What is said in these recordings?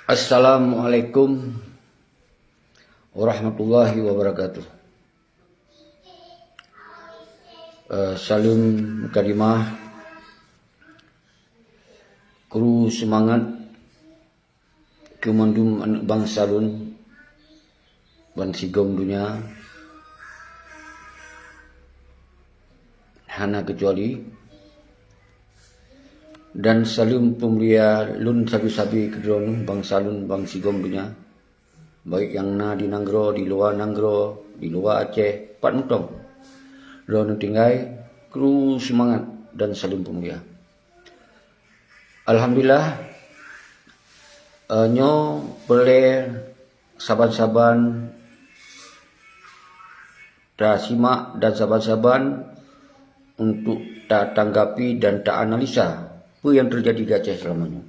Assalamualaikum warahmatullahi wabarakatuh. Salam kalimah, kru semangat kemandum anak bangsa lun ban sigom dunia hana kecuali, dan salam pemulia lun sabi-sabi kedron bangsa lun bang sigom dunia, baik yang na di Nanggro, di luar Nanggro, di luar Aceh, Pat Mutong, Lon tinggai, kru semangat dan salam pemulia. Alhamdulillah, nyo boleh saban-saban tak simak dan saban-saban untuk tak tanggapi dan tak analisa apa yang terjadi di Aceh selamanya.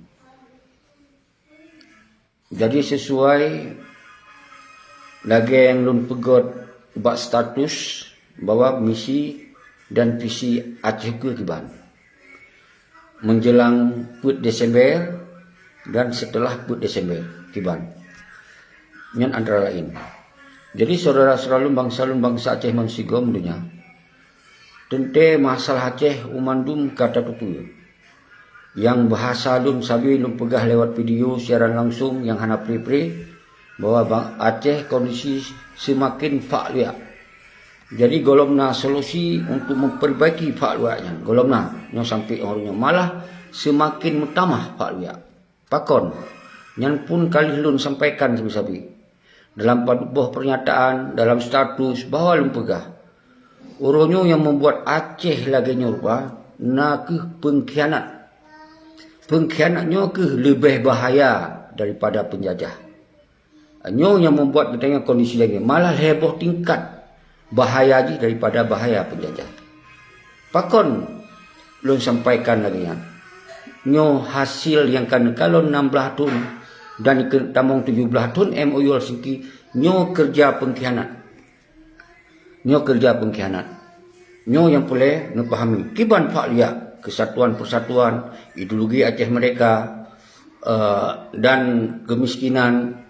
Jadi sesuai lagi yang lun pegot bak status bahwa misi dan visi Aceh ke kiban menjelang put Desember dan setelah put Desember kiban yang antara lain. Jadi saudara-saudara lun bangsa Aceh mansigom dunia tente masalah Aceh umandum kata tutu yang bahasa lun sabi lun pegah lewat video siaran langsung yang hana pri-pri bahwa Aceh kondisi semakin fakliak. Jadi golomna solusi untuk memperbaiki fakliaknya, golomna yang sampai orangnya malah semakin mutamah fakliak. Pakon yang pun kali lun sampaikan sabi-sabi dalam padubuh pernyataan, dalam status bahwa lun pegah orangnya yang membuat Aceh lagi nyoba nak pengkhianat. Pengkhianatnya ke lebih bahaya daripada penjajah. Nyo yang membuat kita kondisi lagi malah heboh tingkat bahaya lagi daripada bahaya penjajah. Pakon lun sampaikan lagi nyo hasil yang kan kalau 16 tahun dan tamong 17 tahun MOU Helsinki nyo kerja pengkhianat. Nyo kerja pengkhianat. Nyo yang boleh ngepahami kiban fakliak kesatuan persatuan ideologi Aceh mereka dan kemiskinan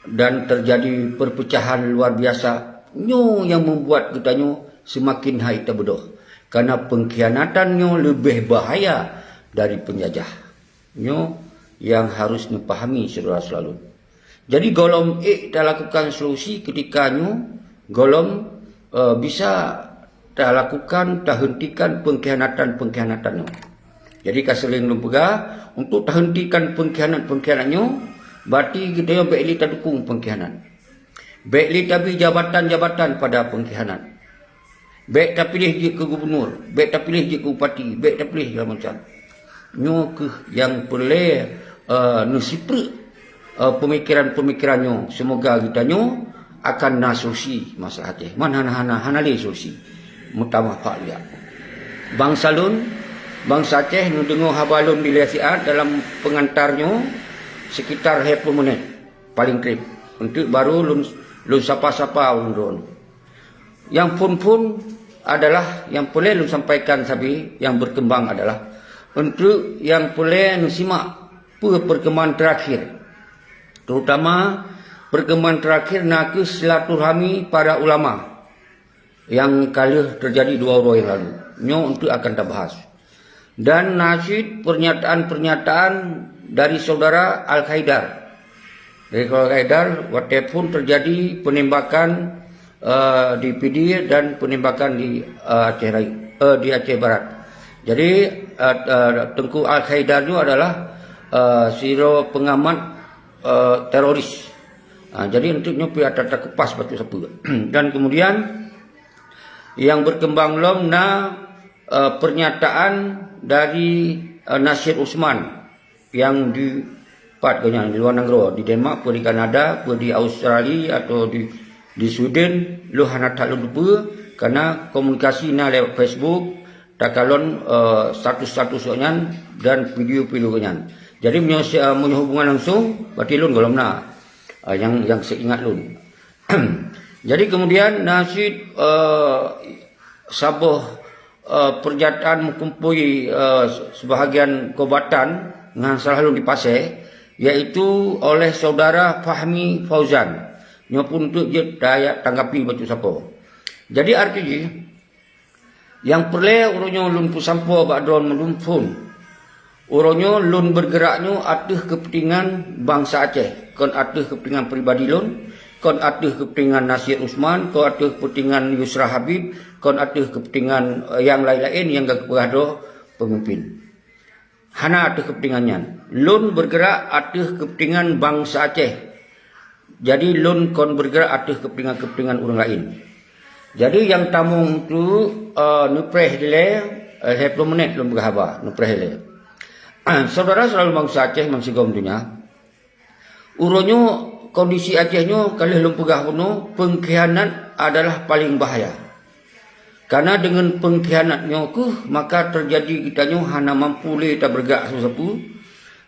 dan terjadi perpecahan luar biasa. Nyo yang membuat kita nyo semakin hai terbedoh karena pengkhianatan nyo lebih bahaya dari penjajah. Nyo yang harus dipahami saudara selalu. Jadi golom tak lakukan solusi ketika nyo golom bisa tak lakukan, tak hentikan pengkhianatan-pengkhianatannya. Jadi kaseling lumpega untuk tak hentikan pengkhianat-pengkhianatnya, berarti kita yang baikli tak dukung pengkhianat. Baikli tapi jabatan-jabatan pada pengkhianat. Baik tak pilih je ke gubernur, baik tak pilih je ke bupati, baik tak pilih segala macam. Nyo ke yang boleh nusipre pemikiran-pemikirannya. Semoga kita nyo akan nasolusi masalah Aceh. Mana hana solusi. Mutamah fakliak. Bangsa lun, bangsa Aceh nu dengar habalun bila siat dalam pengantarnya sekitar 20 menit paling krip. Untuk baru lun sapa-sapa ulun. Yang pun adalah yang boleh lun sampaikan sabi yang berkembang adalah untuk yang boleh nu simak perkembangan terakhir. Terutama perkembangan terakhir nak silaturahmi para ulama yang kali terjadi 2 hari yang lalu. Nyo untuk akan kita bahas. Dan nasyid pernyataan-pernyataan dari saudara Al-Qaidar. Dari Al-Qaidar, walaupun terjadi penembakan di PD dan penembakan di Aceh Barat. Jadi Tengku Al-Qaidar itu adalah siro pengamat teroris. Jadi untuk nyopi ada terkepas batu sapu. Dan kemudian yang berkembang pernyataan dari Nasir Usman yang di luar Nanggro, di Denmark, di Kanada, di Australia atau di Sweden, lu hana tak lupa karena komunikasi lewat Facebook, takalon status-statusnya dan video-videonya. Jadi punya hubungan langsung, berarti lun golong yang seingat lun. Jadi kemudian Nasid sabuh pernyataan mengumpuli sebahagian kobatan dengan selalu di Pasir iaitu oleh saudara Fahmi Fauzan. Nyo pun tu je daya tanggapi batu siapa. Jadi artinya yang perlu urunyo lun pusampo bakdon melumfun. Urunyo lun bergeraknya atuh kepentingan bangsa Aceh. Kon atuh kepentingan pribadi lun, kon atuh kepentingan Nasir Usman, kon atuh kepentingan Yusra Habib, kon atuh kepentingan yang lain-lain yang gak berada pemimpin. Hana atuh kepentingannya. Lun bergerak atuh kepentingan bangsa Aceh. Jadi lun kon bergerak atuh kepentingan orang lain. Jadi yang tamung tu nupreh dile 20 menit lun berhabar nupreh dile. Saudara selalu bangsa Aceh mangsigom dunia. Uronyo kondisi Acehnya kali lum pegah kuno pengkhianat adalah paling bahaya. Karena dengan pengkhianatnya maka terjadi kitanya hana mampu le tak bergerak sesuatu,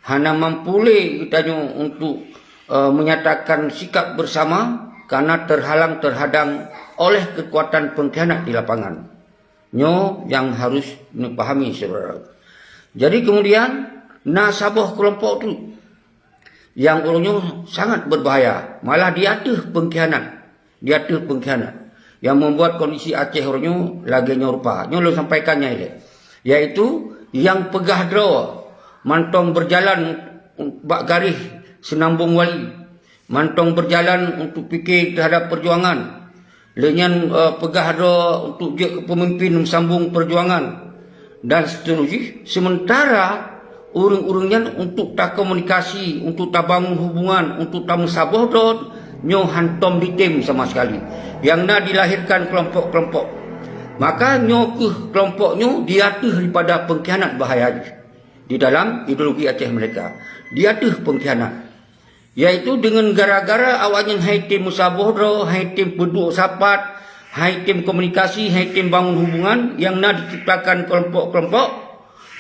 hana mampu le kitanya untuk menyatakan sikap bersama karena terhadang oleh kekuatan pengkhianat di lapangan. Nyo yang harus dipahami saudara. Jadi kemudian nasabah kelompok tu yang orangnya sangat berbahaya, malah diatuh pengkhianat, yang membuat kondisi Aceh orangnya lagi nyorpa. Nyo lo sampaikannya ini, yaitu yang pegah draw, mantong berjalan bak garis senambung wali, mantong berjalan untuk fikir terhadap perjuangan, lenyan pegah draw untuk je pemimpin sambung perjuangan dan seterusnya. Sementara urung-urungnya untuk tak komunikasi, untuk tak bangun hubungan, untuk tak musabah dot, nyo hantom di tim sama sekali. Yang nak dilahirkan kelompok-kelompok. Maka nyo kelompoknya diatuh daripada pengkhianat bahaya di dalam ideologi Aceh mereka. Diatuh pengkhianat. Yaitu dengan gara-gara awaknya hai tim musabah dot, hai tim peduk sapat, hai tim komunikasi, hai tim bangun hubungan yang nak diciptakan kelompok-kelompok,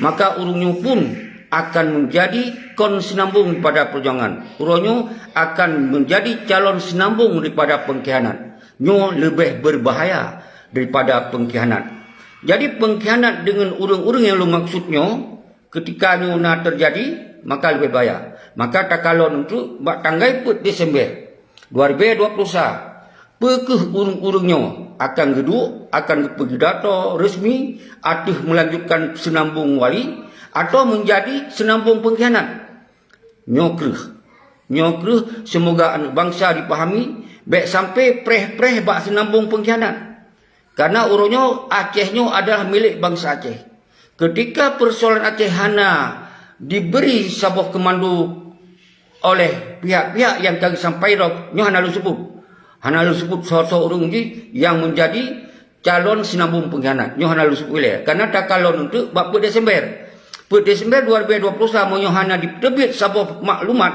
maka urungnya pun akan menjadi konsenambung pada perjuangan. Urungnya akan menjadi calon senambung daripada pengkhianat. Nyo lebih berbahaya daripada pengkhianat. Jadi pengkhianat dengan urung-urung yang lu maksudnya ketika nyo nak terjadi maka lebih bahaya. Maka takalon untuk bak tanggai put Desember 2021 pekeh urung-urungnya akan geduk, akan pergi data resmi atau melanjutkan senambung wali atau menjadi senambung pengkhianat. Nyokreh semoga anak bangsa dipahami baik sampai preh-preh bak senambung pengkhianat. Karena urungnya Acehnya adalah milik bangsa Aceh. Ketika persoalan Aceh hana diberi sebuah komando oleh pihak-pihak yang kami sampaikan, nyo hana lu sebut. Hana lu sebut seorang yang menjadi calon sinambung pengkhianat. Nyo hana lu sebut boleh. Karena tak calon untuk bab Desember. Desember 2020 sama nyo hana diterbit sebuah maklumat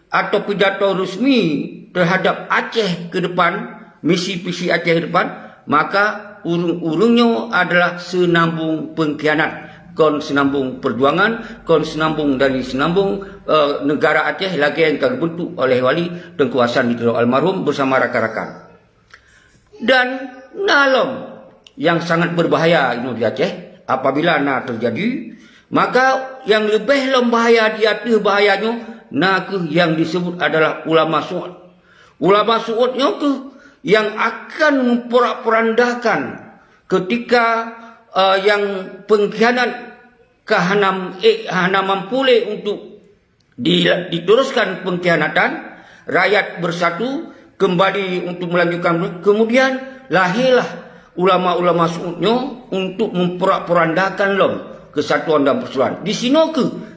atau pidato resmi terhadap Aceh ke depan, misi-misi Aceh ke depan, maka urung-urungnya adalah senambung pengkhianat. Kon senambung perjuangan, kon senambung dari senambung negara Aceh lagi yang terbentuk oleh Wali Tengku Hasan Ditiro almarhum bersama rakan-rakan. Dan nalom yang sangat berbahaya ini di Aceh apabila nak terjadi, maka yang lebih bahaya di atas bahayanya nak yang disebut adalah ulama su'ud. Ulama su'udnya yang akan memporak-porandakan ketika yang pengkhianat hana mampu untuk diteruskan pengkhianatan, rakyat bersatu kembali untuk melanjutkan, kemudian lahirlah ulama-ulama su'udnya untuk memporak-porandakan kesatuan dan persatuan. Di sini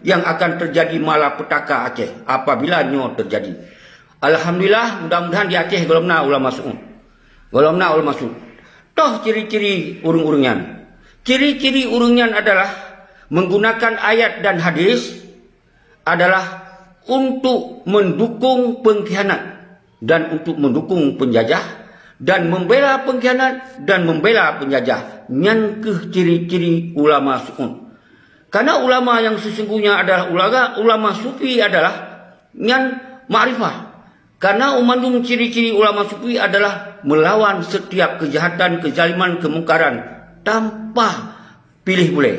yang akan terjadi malapetaka Aceh apabila nyo terjadi. Alhamdulillah, mudah-mudahan di Aceh golomna ulama su'ud. Golomna ulama su'ud. Toh ciri-ciri urung-urungan. Ciri-ciri urungan adalah menggunakan ayat dan hadis adalah untuk mendukung pengkhianat dan untuk mendukung penjajah dan membela pengkhianat dan membela penjajah. Nyankeh ciri-ciri ulama su'ud. Karena ulama yang sesungguhnya adalah ulama sufi adalah nyan ma'rifah. Karena umandung ciri-ciri ulama sufi adalah melawan setiap kejahatan, kezaliman, kemungkaran tanpa pilih boleh.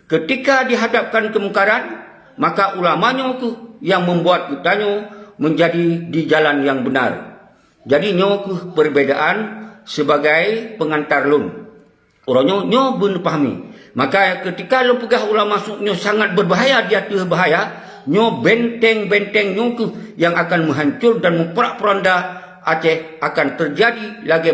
Ketika dihadapkan kemungkaran, maka ulamanya yang membuat kitanya menjadi di jalan yang benar. Jadi nyo perbedaan sebagai pengantar lun. Orangnya nyo belum pahami. Maka ketika lo pegah ulama nyo sangat berbahaya, dia tu bahaya, nyo benteng-benteng nyo yang akan menghancur dan memperak-peranda Aceh akan terjadi lagi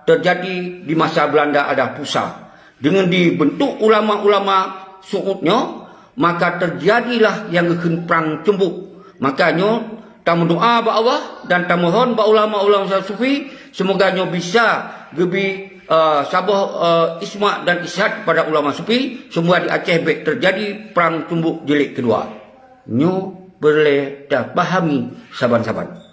terjadi di masa Belanda ada pusat. Dengan dibentuk ulama-ulama suudnya, maka terjadilah yang perang cembuk. Makanya tamu doa ba Allah dan tamu mohon ba ulama-ulama sufi semoga nyo bisa lebih sabah isma dan ishad kepada ulama sufi semua di Aceh baik terjadi perang cembuk jilid kedua. Nyo boleh dah pahami saban-saban.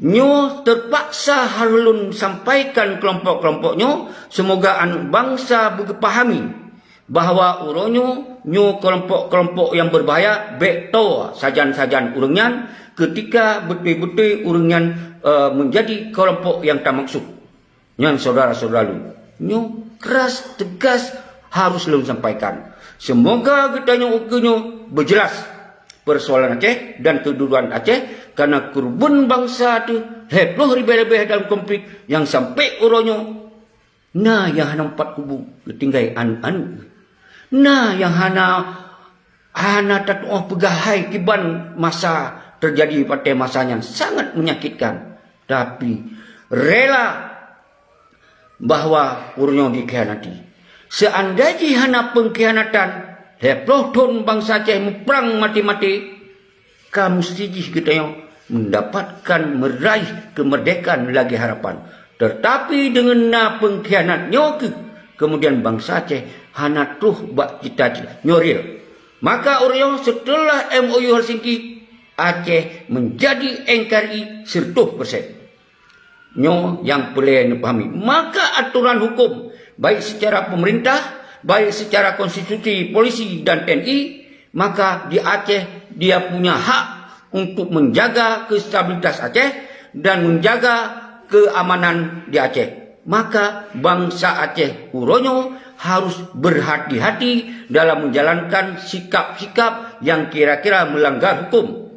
Nyo terpaksa harulun sampaikan kelompok-kelompoknya semoga anak bangsa pahami bahawa uronyo nyo kelompok-kelompok yang berbahaya beto sajan-sajan urengan ketika betul-betul urengan menjadi kelompok yang tak maksud. Yang saudara-saudara lu nyo keras tegas harus lu sampaikan. Semoga kita nyo berjelas persoalan Aceh dan kedudukan Aceh karena kurban bangsa tu heboh lebih-lebih dalam konflik yang sampai uronyo nah yang hana 4 kubu ketinggai an nah yang hana tatuah pegahai kiban masa terjadi pada masanya sangat menyakitkan tapi rela bahwa uronyo dikhianati. Seandainya hana pengkhianatan heboh don bangsa Aceh perang mati-mati kamu sejih kita yang mendapatkan meraih kemerdekaan lagi harapan. Tetapi dengan pengkhianatnya kemudian bangsa Aceh hana tuh bak cita-cita nyoril. Maka orang setelah MOU Helsinki Aceh menjadi NKRI 100%. Nyo yang boleh dipahami. Maka aturan hukum baik secara pemerintah, baik secara konstitusi polisi dan TNI, maka di Aceh dia punya hak untuk menjaga kestabilitas Aceh dan menjaga keamanan di Aceh. Maka bangsa Aceh uronyo harus berhati-hati dalam menjalankan sikap-sikap yang kira-kira melanggar hukum.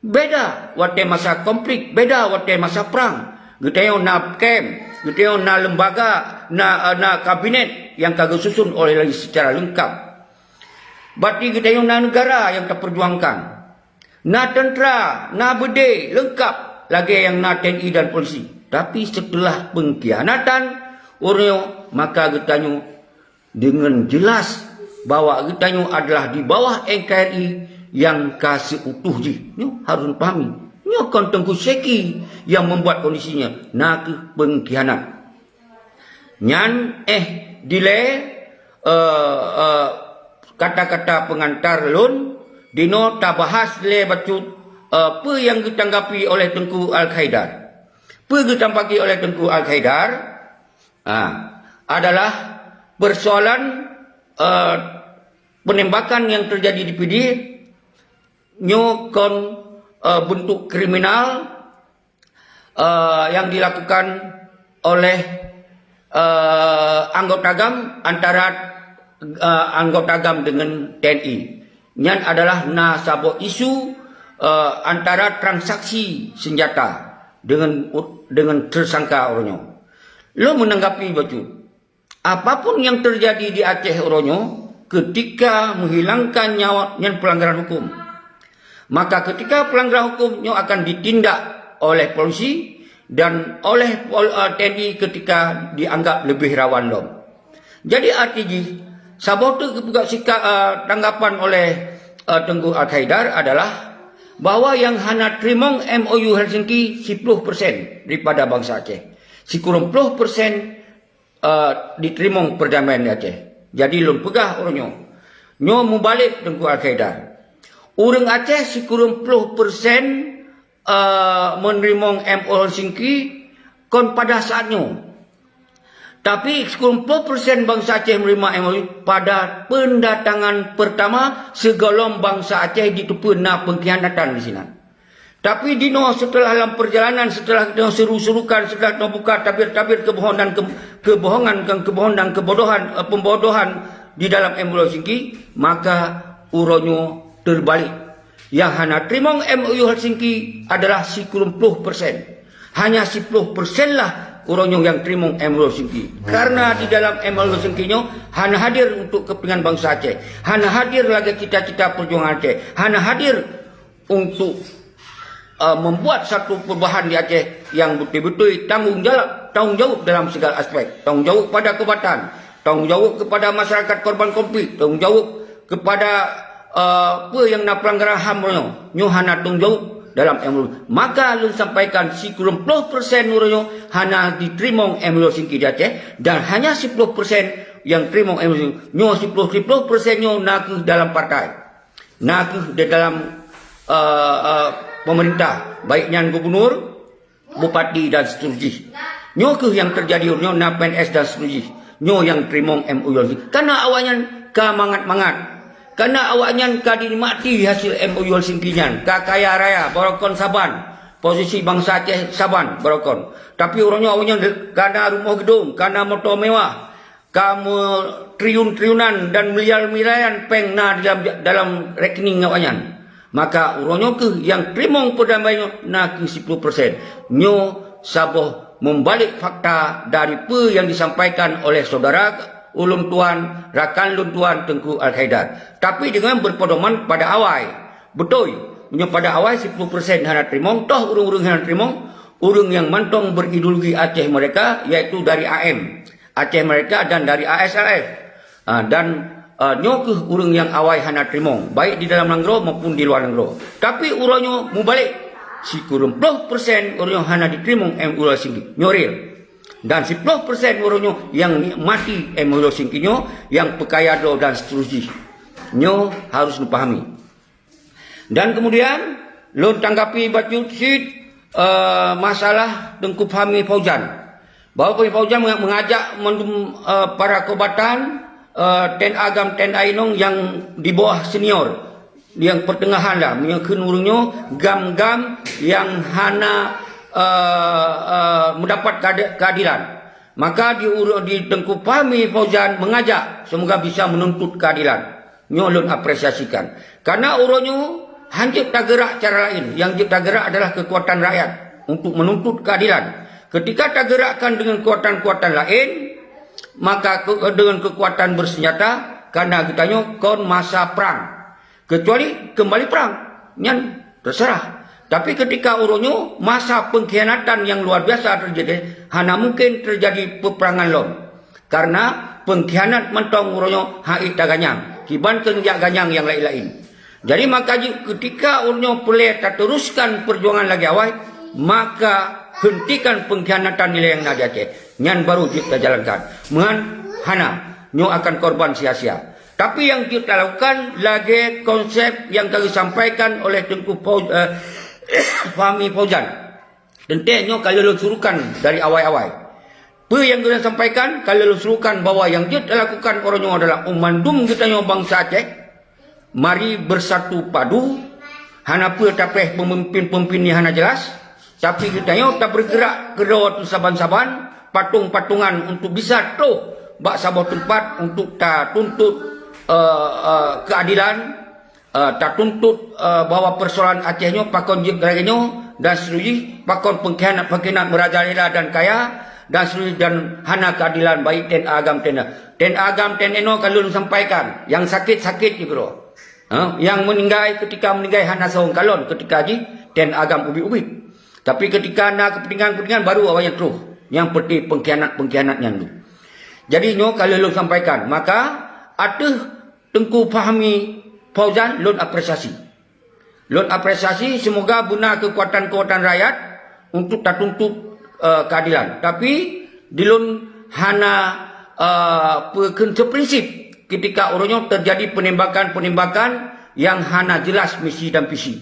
Beda waktu masa konflik, beda waktu masa perang. Kita na camp, kita na lembaga, na kabinet yang kagak susun oleh lagi secara lengkap. Berarti kita na negara yang terperjuangkan. Na tentera, na bede, lengkap. Lagi yang na TNI dan polisi. Tapi setelah pengkhianatan, orangnya maka kita dengan jelas bahwa kita adalah di bawah NKRI yang kasih utuh ji. Harus pahami. Ini akan Tengku Seki yang membuat kondisinya. Nak pengkhianat. Nyan delay kata-kata pengantar lun dino tak bahas le bacut apa yang ditanggapi oleh Tengku Al-Haidar. Apa ditanggapi oleh Tengku Al-Haidar adalah persoalan penembakan yang terjadi di PD nyokon bentuk kriminal yang dilakukan oleh anggota GAM antara anggota GAM dengan TNI. Yang adalah nasabah isu antara transaksi senjata dengan tersangka orangnya. Lo menanggapi baju. Apapun yang terjadi di Aceh orangnya ketika menghilangkan nyawa yang pelanggaran hukum. Maka ketika pelanggaran hukumnya akan ditindak oleh polisi dan oleh TNI ketika dianggap lebih rawan lom. Jadi artinya sabot itu juga sikap tanggapan oleh Tengku Al-Haidar adalah bahwa yang hana terima MOU Helsinki 10% daripada bangsa Aceh. 10% diterima perdamaian di Aceh. Jadi lom pegah orangnya. Nyo membalik Tengku Al-Haidar. Orang Aceh 10% menerima MOU Helsinki kon pada saatnya. Tapi 10% bangsa Aceh menerima MOU pada pendatangan pertama segolong bangsa Aceh ditupuna pengkhianatan di sini. Tapi dino setelah dalam perjalanan, setelah kita seru-serukan, setelah kita buka tabir-tabir kebohongan dan pembodohan di dalam MOU Helsinki, maka uronyo terbalik. Yang hana terima MOU Helsinki adalah 10%. Hanya 10% lah orang yang terima MOU Helsinki. Karena di dalam MOU Helsinki hana hadir untuk kepentingan bangsa Aceh. Hana hadir lagi cita-cita perjuangan Aceh. Hana hadir untuk membuat satu perubahan di Aceh yang betul-betul tanggung jawab dalam segala aspek. Tanggung jawab pada kebatan, tanggung jawab kepada masyarakat korban konflik, tanggung jawab kepada apa yang nak pelanggaran HAM nyo hana tanggung jawab dalam MOU. Maka lu sampaikan 10% nyo hana diterima MOU Helsinki di Aceh, dan hanya 10% yang terima MOU nyo 10% nyo nak dalam partai, nak di dalam pemerintah, baiknya gubernur, bupati dan seterusnya. Nyo ke yang terjadi nyo na PNS dan seterusnya. Nyo yang terima MOU. Karena awaknya ka mangat-mangat. Karena awaknya ka dinikmati hasil MOU Helsinki-nya. Ka kaya raya, barokon Saban. Posisi bangsa Aceh Saban, barokon. Tapi orangnya awaknya karena rumah gedung, karena motor mewah, kamu triliun-triliunan dan miliar-miliaran peng na dalam rekening awaknya. Maka urangnya ke yang terima perdamaian nak 10%. Nyo saboh membalik fakta dari apa yang disampaikan oleh saudara ulun tuan, rakan ulun tuan Tengku Al-Haidar. Tapi dengan berpedoman pada awal. Betul. Pada awal 10% hana terima. Toh urung-urung hana terima. Urung yang mantong berideologi Aceh mereka, iaitu dari AM Aceh mereka dan dari ASLF. Nyo urang yang awai hana terima, baik di dalam negara maupun di luar negara. Tapi urangnya mubalik 10% urang hana diterima MOU Helsinki nyoril, dan 10% urangnya yang nikmati MOU Helsinki nyo, yang pekayado dan seterusnya. Nyo harus dipahami. Dan kemudian lo tanggapi baju sit masalah Tengku Fahmi Fauzan, bahawa Fahmi Fauzan mengajak para kobatan Ten Agam Ten Ainong yang di bawah senior, yang pertengahan lah, menyangkut urungnya gam-gam yang hana mendapat keadilan. Maka di Tengku Fahmi Fauzan mengajak semoga bisa menuntut keadilan. Nyolon apresiasikan. Karena urungnya hancur tak gerak cara lain. Yang tak gerak adalah kekuatan rakyat untuk menuntut keadilan. Ketika tak gerakkan dengan kekuatan-kekuatan lain, maka dengan kekuatan bersenjata, karena kitanya kon masa perang, kecuali kembali perang yang terserah. Tapi ketika urunyo masa pengkhianatan yang luar biasa terjadi, hana mungkin terjadi peperangan lom, karena pengkhianat mentong urunyo hai taganyang kiban kenjak ganyang yang lain-lain. Jadi maka ketika urunyo boleh teruskan perjuangan lagi awal, maka hentikan pengkhianatan nilai yang nak Aceh. Nyan baru kita jalankan. Mengan hana nyo akan korban sia-sia. Tapi yang kita lakukan lagi konsep yang kami sampaikan oleh Tengku Fahmi Fauzan. Tentunya kalau lo suruhkan dari awal-awal. Apa yang kita sampaikan, kalau lo suruhkan bahwa yang kita lakukan orangnya adalah umandum kita nyo bangsa Aceh. Mari bersatu padu. Hana apa tapeh pemimpin-pemimpin ni hana jelas. Tapi kita nyo tak bergerak ke dua saban-saban, patung-patungan untuk bisa tuh bak sabah tempat untuk tak tuntut keadilan, tak tuntut bahwa persoalan Acehnya pakon jegregenyo dan seluruh pakon pengkhianat merajalela dan kaya dan seluruh dan hana keadilan baik ten agam ten eno kalau sampaikan yang sakit-sakit juga. Yang meninggal ketika meninggal hana saung kalon ketika ji ten agam ubi-ubi. Tapi ketika nak kepentingan baru awalnya terus. Yang seperti pengkhianat tu. Jadi nyo kalau lo sampaikan, maka ada Tengku Fahmi Fauzan lon apresiasi. Lon apresiasi semoga guna kekuatan-kekuatan rakyat untuk tak tuntut keadilan. Tapi di lon hana prinsip ketika orangnya terjadi penembakan-penembakan yang hana jelas misi dan visi.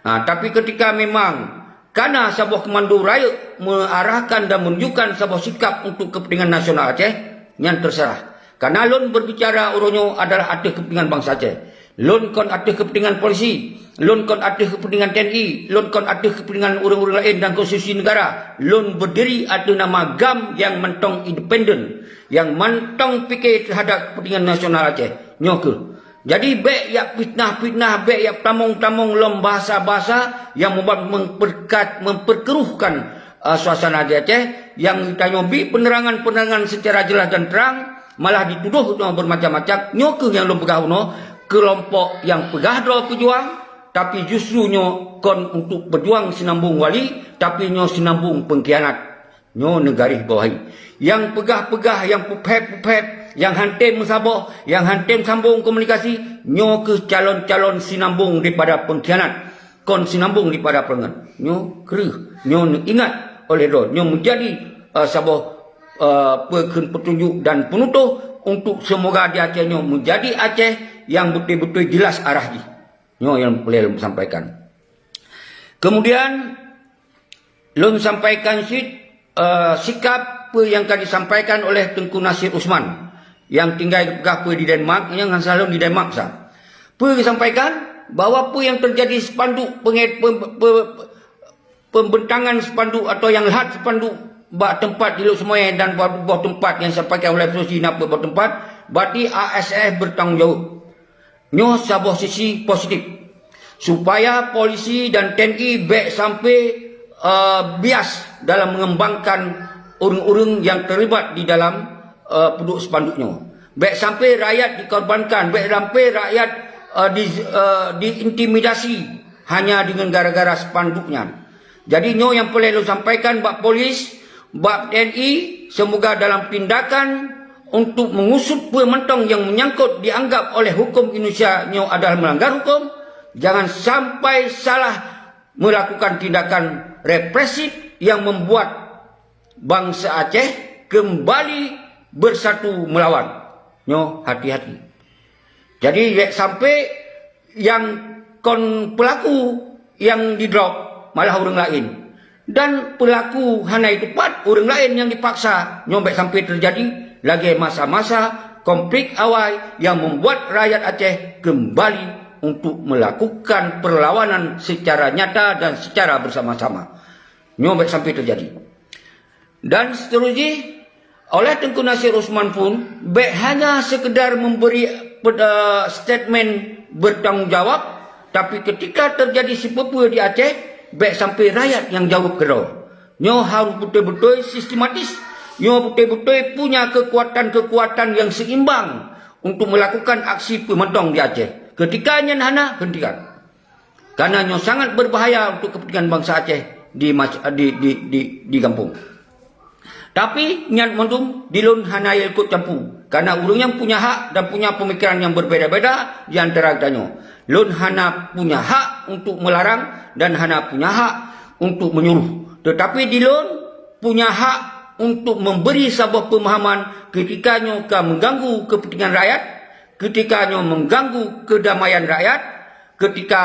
Tapi ketika memang karena sebuah komando rakyat mengarahkan dan menunjukkan sebuah sikap untuk kepentingan nasional Aceh, yang terserah. Karena lon berbicara orangnya adalah ada kepentingan bangsa Aceh. Lon kon ada kepentingan polisi, lon kon ada kepentingan TNI, lon kon ada kepentingan orang-orang lain dan konstitusi negara. Lon berdiri ada nama GAM yang mentong independen, yang mentong fikir terhadap kepentingan nasional Aceh. Nyoke. Jadi bek ya fitnah-fitnah, bek ya tamung-tamung lom bahasa-bahasa yang memperkeruhkan suasana di Aceh, yang ditanya penerangan-penerangan secara jelas dan terang, malah dituduh bermacam-macam. Nyo ke yang lom pegah uno, kelompok yang pegah do pejuang, tapi justru nyo kon untuk berjuang sinambung wali, tapi nyo sinambung pengkhianat. Nyo negarih bawahi. Yang pegah-pegah, yang pupet-pupet, yang hantem musabah, yang hantem sambung komunikasi, nyo ke calon-calon sinambung daripada pengkhianat. Kon sinambung daripada perengan. Nyo kerih, nyo ingat oleh do. Nyo menjadi petunjuk dan penutuh untuk semoga di Aceh nyo menjadi Aceh yang betul-betul jelas arah di. Nyo yang boleh sampaikan. Kemudian lom sampaikan sikap yang akan disampaikan oleh Tengku Nasir Usman yang tinggal di Denmark, yang selalu di Denmark sah. Disampaikan bahawa apa yang terjadi spanduk pembentangan spanduk atau yang lahat spanduk buat tempat di semua dan buat tempat yang disampaikan oleh Presiden buat tempat, berarti ASF bertanggungjawab. Nyo sebuah sisi positif supaya polisi dan TNI baik sampai bias dalam mengembangkan orang-orang yang terlibat di dalam penduduk spanduknya. Baik sampai rakyat dikorbankan, baik sampai rakyat diintimidasi hanya dengan gara-gara spanduknya. Jadi nyo yang perlu sampaikan bak polis, bak TNI, semoga dalam tindakan untuk mengusut pementong yang menyangkut dianggap oleh hukum Indonesia nyo adalah melanggar hukum, jangan sampai salah melakukan tindakan represif yang membuat bangsa Aceh kembali bersatu melawan. Nyo hati-hati. Jadi sampai yang pelaku yang di drop malah orang lain, dan pelaku hanya itu orang lain yang dipaksa. Nyo baik sampai terjadi lagi masa-masa konflik awal yang membuat rakyat Aceh kembali untuk melakukan perlawanan secara nyata dan secara bersama-sama. Nyo baik sampai terjadi. Dan seterusnya oleh Tengku Nasir Usman pun baik hanya sekedar memberi statement bertanggungjawab, tapi ketika terjadi sesuatu di Aceh, baik sampai rakyat yang jawab kerau. Nyo harus betul-betul sistematis. Nyo betul-betul punya kekuatan-kekuatan yang seimbang untuk melakukan aksi pementong di Aceh. Ketika nyen hana, hentikan. Karena nyo sangat berbahaya untuk kepentingan bangsa Aceh di kampung. Tapi nyan mendung dilun hana ikut campur. Karena urang yang punya hak dan punya pemikiran yang berbeda-beda di antara katanya. Lun hana punya hak untuk melarang dan hana punya hak untuk menyuruh. Tetapi dilun punya hak untuk memberi sebuah pemahaman ketika nyo mengganggu kepentingan rakyat, ketika nyo mengganggu kedamaian rakyat, ketika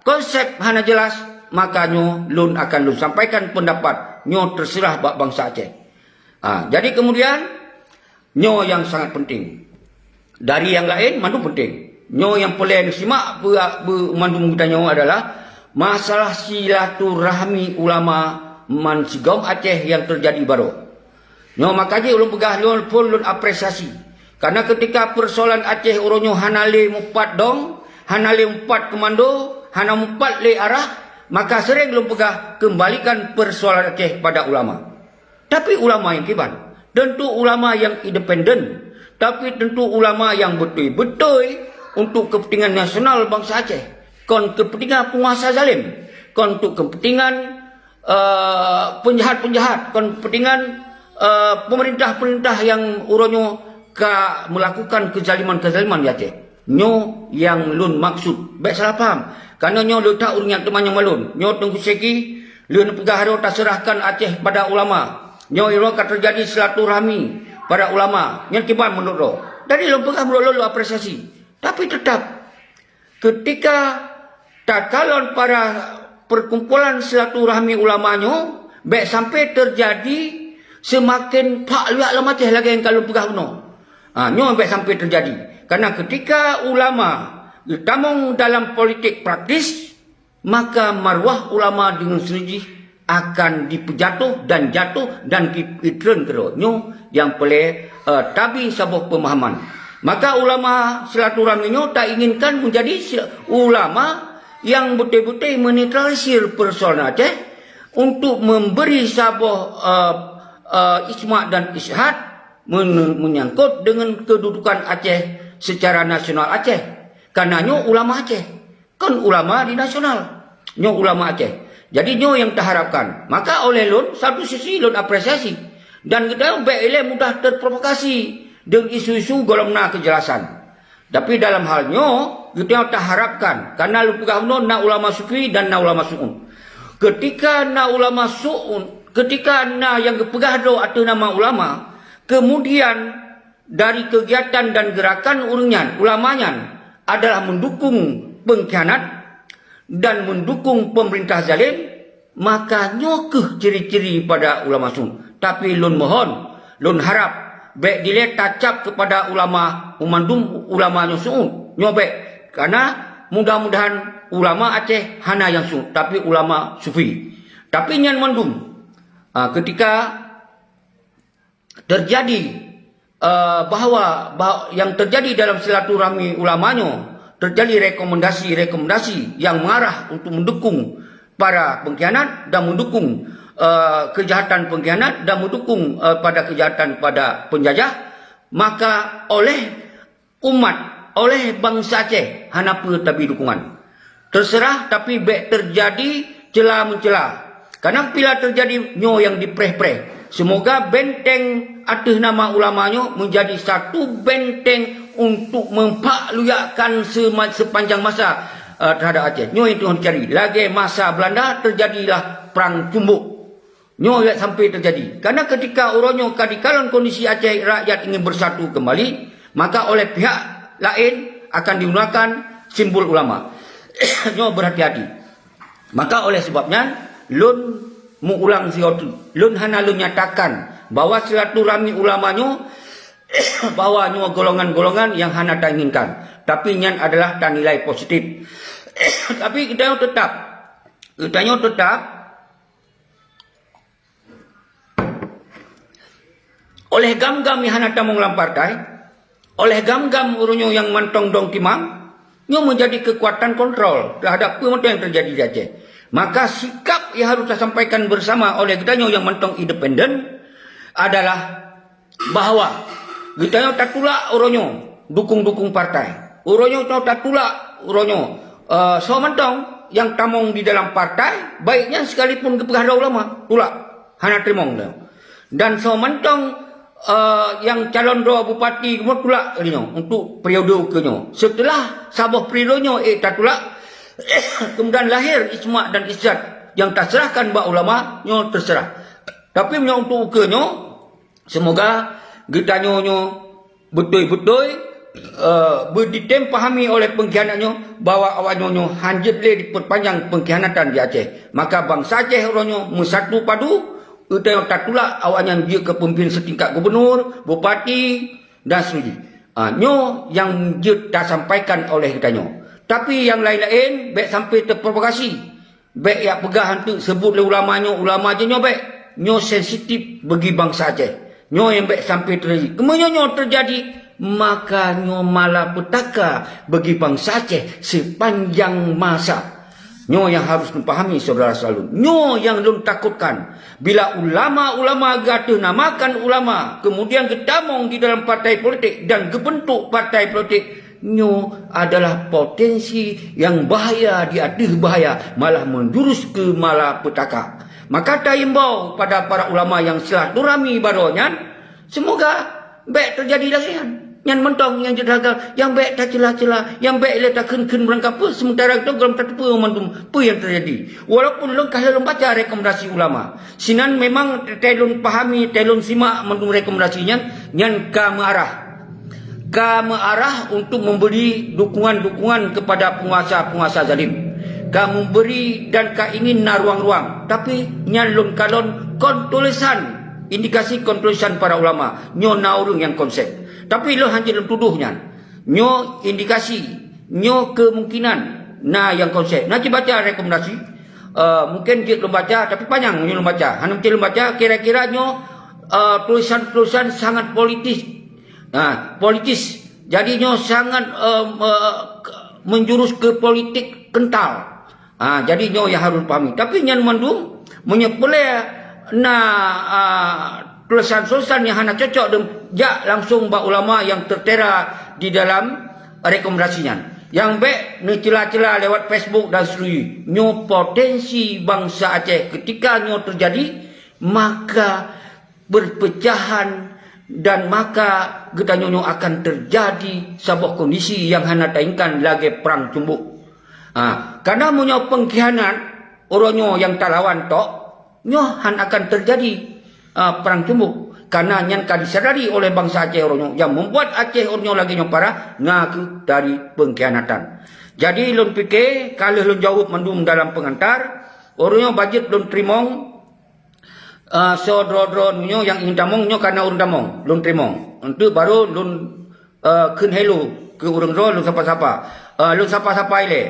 konsep hana jelas, maka nyo lun akan lun sampaikan pendapat nyo terserah bak bangsa Aceh. Jadi kemudian nyo yang sangat penting dari yang lain mandu penting. Nyo yang paling simak mandu mengutanya adalah masalah silaturahmi ulama Mansigom Aceh yang terjadi baru. Nyo makanya ulun pegah ulun apresiasi. Karena ketika persoalan Aceh uronyo hanale mupat dong, hanale mupat komando, hana mupat le arah, maka sering ulun pegah kembalikan persoalan Aceh pada ulama. Tapi ulama yang kiban, tentu ulama yang independen, tapi tentu ulama yang betul-betul untuk kepentingan nasional bangsa Aceh. Kon kepentingan penguasa zalim, kon untuk kepentingan penjahat-penjahat, kon kepentingan pemerintah-pemerintah yang uronyo melakukan kezaliman-kezaliman di Aceh. Nyo yang lun maksud, baik salah faham. Karena nyo letak urang yang teman yang malun. Nyo tunggu seki, lun pegaharo tak serahkan Aceh pada ulama. Nyo iro akan terjadi silaturahmi pada ulama. Yang kiban menurut lo. Dari lo pegah menurut lo apresiasi. Tapi tetap ketika takalon para perkumpulan silaturahmi ulamanya baik sampai terjadi semakin pak lihat lama teh lagi yang kalau pegah uno. Nyo baik sampai terjadi. Karena ketika ulama ditamung dalam politik praktis, maka marwah ulama dengan sendiri akan dipejatuh dan dipitren keronyo yang boleh tabi sebuah pemahaman. Maka ulama silaturahminya tak inginkan menjadi ulama yang betul-betul menetralisir persoalan Aceh untuk memberi sebuah isma dan ishad menyangkut dengan kedudukan Aceh secara nasional Aceh. Karena nyo ulama Aceh, kan ulama di nasional, nyo ulama Aceh. Jadi nyo yang terharapkan. Maka oleh lun satu sisi lun apresiasi dan kita BLM mudah terprovokasi dengan isu-isu golongan kejelasan. Tapi dalam halnya kita tak harapkan karena lu pegang na ulama sufi dan na ulama suun. Ketika na ulama suun, ketika na yang pegang do atau nama ulama, kemudian dari kegiatan dan gerakan ulamanya adalah mendukung pengkhianat dan mendukung pemerintah zalim, maka nyokeh ciri-ciri pada ulama suun. Tapi lun mohon, lun harap baik dile tacap kepada ulama umandum ulama yang suun nyobek karena mudah-mudahan ulama Aceh hana yang suun tapi ulama sufi tapi nyan mandum ketika terjadi bahwa yang terjadi dalam silaturahmi ulamanya terjadi rekomendasi yang mengarah untuk mendukung para pengkhianat dan mendukung kejahatan pengkhianat dan mendukung pada kejahatan pada penjajah, maka oleh umat, oleh bangsa Aceh hana tapi dukungan. Terserah tapi baik terjadi celah mencela. Karena bila terjadi nyo yang dipreh-preh, semoga benteng atas nama ulamanya menjadi satu benteng untuk mempakluyakan sepanjang masa terhadap Aceh. Nyo itu cari. Lagi masa Belanda terjadilah perang Cumbuk. Nyo sampai terjadi. Karena ketika orangnya kadikalan kondisi Aceh rakyat ingin bersatu kembali, maka oleh pihak lain akan digunakan simbol ulama. Nyo berhati-hati. Maka oleh sebabnya lun mengulang siatu. Lun hana lun nyatakan bahwa silaturahmi ulamanya bahwa nyo golongan-golongan yang hana tak inginkan. Tapi nyan adalah tak nilai positif. Tapi kita tetap oleh gam-gam yang hana tamong dalam partai, oleh gam-gam urunyo yang mantong dong timang, nyo menjadi kekuatan kontrol terhadap apa yang terjadi di Aceh. Maka sikap yang harus disampaikan bersama oleh kita nyo yang mantong independen adalah bahwa kita nyo tak tulak urunyo dukung-dukung partai. Urunyo tak tulak urunyo so mantong yang tamong di dalam partai, baiknya sekalipun kepegahda ulama tulak hana trimong dan so mantong yang calon doa bupati kemudian tulak untuk periode kenyo. Setelah sabah periodenya tak tulak, kemudian lahir isma dan izzat yang terserahkan bak ulama nyo terserah. Tapi nyo untuk kenyo, semoga kita nyo betul-betul ditempahami oleh pengkhianatnya bahwa awak nyo hanjit le diperpanjang pengkhianatan di Aceh. Maka bangsa Aceh orangnya bersatu padu. Kita yang tak tulak awaknya dia ke pemimpin setingkat gubernur, bupati dan sebagainya. Nyo yang dia tak sampaikan oleh kita nyo. Tapi yang lain-lain baik sampai terprovokasi. Baik yang pegang tu sebut ulamanya, ulama je nyo baik. Nyo sensitif bagi bangsa Aceh. Nyo yang baik sampai terjadi. Kemudian nyo terjadi, maka nyo malah petaka bagi bangsa Aceh sepanjang masa. Nyo yang harus memahami saudara selalu. Nyo yang lun takutkan. Bila ulama-ulama gatuh namakan ulama, kemudian ketamong di dalam partai politik dan kebentuk partai politik, nyo adalah potensi yang bahaya di atas bahaya, malah menjurus ke malapetaka. Maka tak imbau pada para ulama yang silaturahmi barunya, semoga baik terjadi lasihan. Yang mentong, yang jadagal, yang baik tak celah-celah, yang baik le tak ken-ken berangkap apa, sementara itu dalam tak apa yang terjadi. Walaupun lengkah dalam baca rekomendasi ulama. Sinan memang telun pahami, telun simak menurut rekomendasinya, yang kami arah untuk memberi dukungan-dukungan kepada penguasa-penguasa zalim. Kami memberi dan ingin na ruang-ruang. Tapi nyalun kalon kontulisan, indikasi kontulisan para ulama. Nyo naurung yang konsep. Tapi lo hanya dalam tuduhnya. Nyo indikasi, nyo kemungkinan. Nah yang konsep. Nanti baca rekomendasi. Mungkin dia belum baca, tapi panjang nyo belum baca. Hanya belum baca, kira-kira nyo tulisan-tulisan sangat politis. Nah, politis Jadi nyo sangat menjurus ke politik kental. Jadi nyo yang harus pahami. Tapi nyan mandung menyepeleh na tulisan-tulisan yang hanya cocok dan jak langsung ba ulama yang tertera di dalam rekomendasinya. Yang baik ni celah-celah lewat Facebook dan seluruh. Nyo potensi bangsa Aceh ketika nyo terjadi, maka berpecahan dan maka kita nyo akan terjadi sebuah kondisi yang hana taingkan lagi perang cumbuk. Karena munyo pengkhianat oronyo yang talawan tok, nyo akan terjadi perang cumbuk. Karena yang disadari oleh bangsa Aceh oronyo yang membuat Aceh oronyo lagi nyo parah ngaku dari pengkhianatan. Jadi lun fikir kalau lun jawab mendum dalam pengantar oronyo budget lun trimong dron nyo yang ingin tamong nyo karena urang tamong lun trimong. Untuk baru lun kun hello ke urang dron lun sapa-sapa. Lun sapa-sapa ile.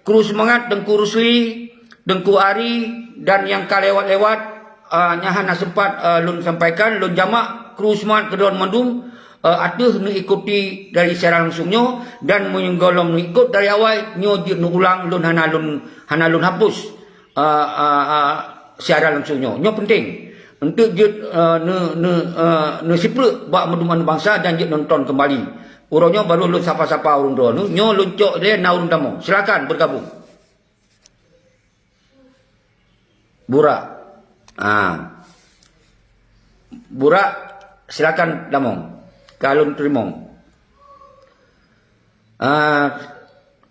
Kru semangat Dengku Rusli, Dengku Ari dan yang kalewat-lewat nyahan sempat lun sampaikan lun jamak kru semangat kedon mandum atuh nu ikuti dari secara langsungnya dan menyenggolong nu ikut dari awal nyo nu ulang lun hana lun hapus secara langsungnya. Nyo penting untuk jut nu sipre bak menduman bangsa dan jut nonton kembali. Urangnya baru lun sapa-sapa urang doa nyo luncok dia na urang tamong. Silakan bergabung. Burak. Burak silakan damong. Kalun trimong.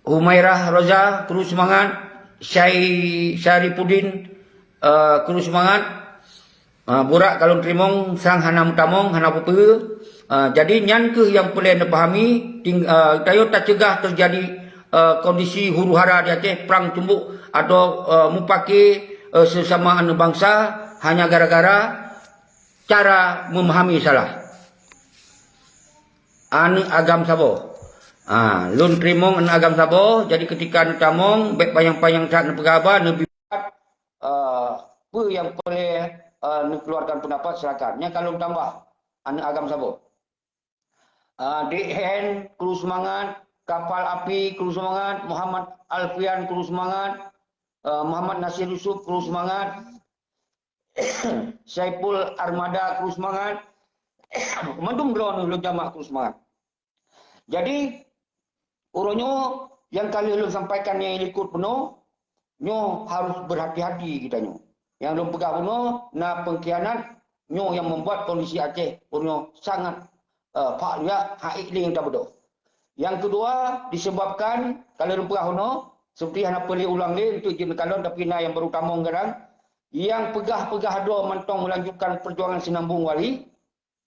Humairah Roza terus semangat. Syaripudin terus semangat. Burak kalun trimong sang hana mutamong hana pupe. Jadi nyan ke yang perlu anda pahami tayo tak cegah terjadi kondisi huru hara di Aceh perang tumbuk atau mupaki sesama anu bangsa hanya gara-gara cara memahami salah. Anu agam sabo. Lun trimong anu agam sabo. Jadi ketika anu tamong baik payang-payang tak anu pegaba anu bibat apa yang boleh anu keluarkan pendapat silakan. Nya kalau tambah anu agam sabo. Dehen kru semangat, Kapal Api kru semangat, Muhammad Alfian kru semangat, Muhammad Nasir Yusuf kru semangat, Saiful Armada kru semangat, Mendung drone lu jamak kru semangat. Jadi uronyo yang kali lu sampaikan yang ikut penuh, nyo harus berhati-hati kita nyo. Yang lu pegang penuh, na pengkhianat nyo yang membuat kondisi Aceh uronyo sangat Pak Lia haik yang tak betul. Yang kedua disebabkan kalau rupiah hono seperti yang perlu ulang ni untuk jem kalon tapi na yang berutama sekarang yang pegah-pegah doa mentong melanjutkan perjuangan Sinambung Wali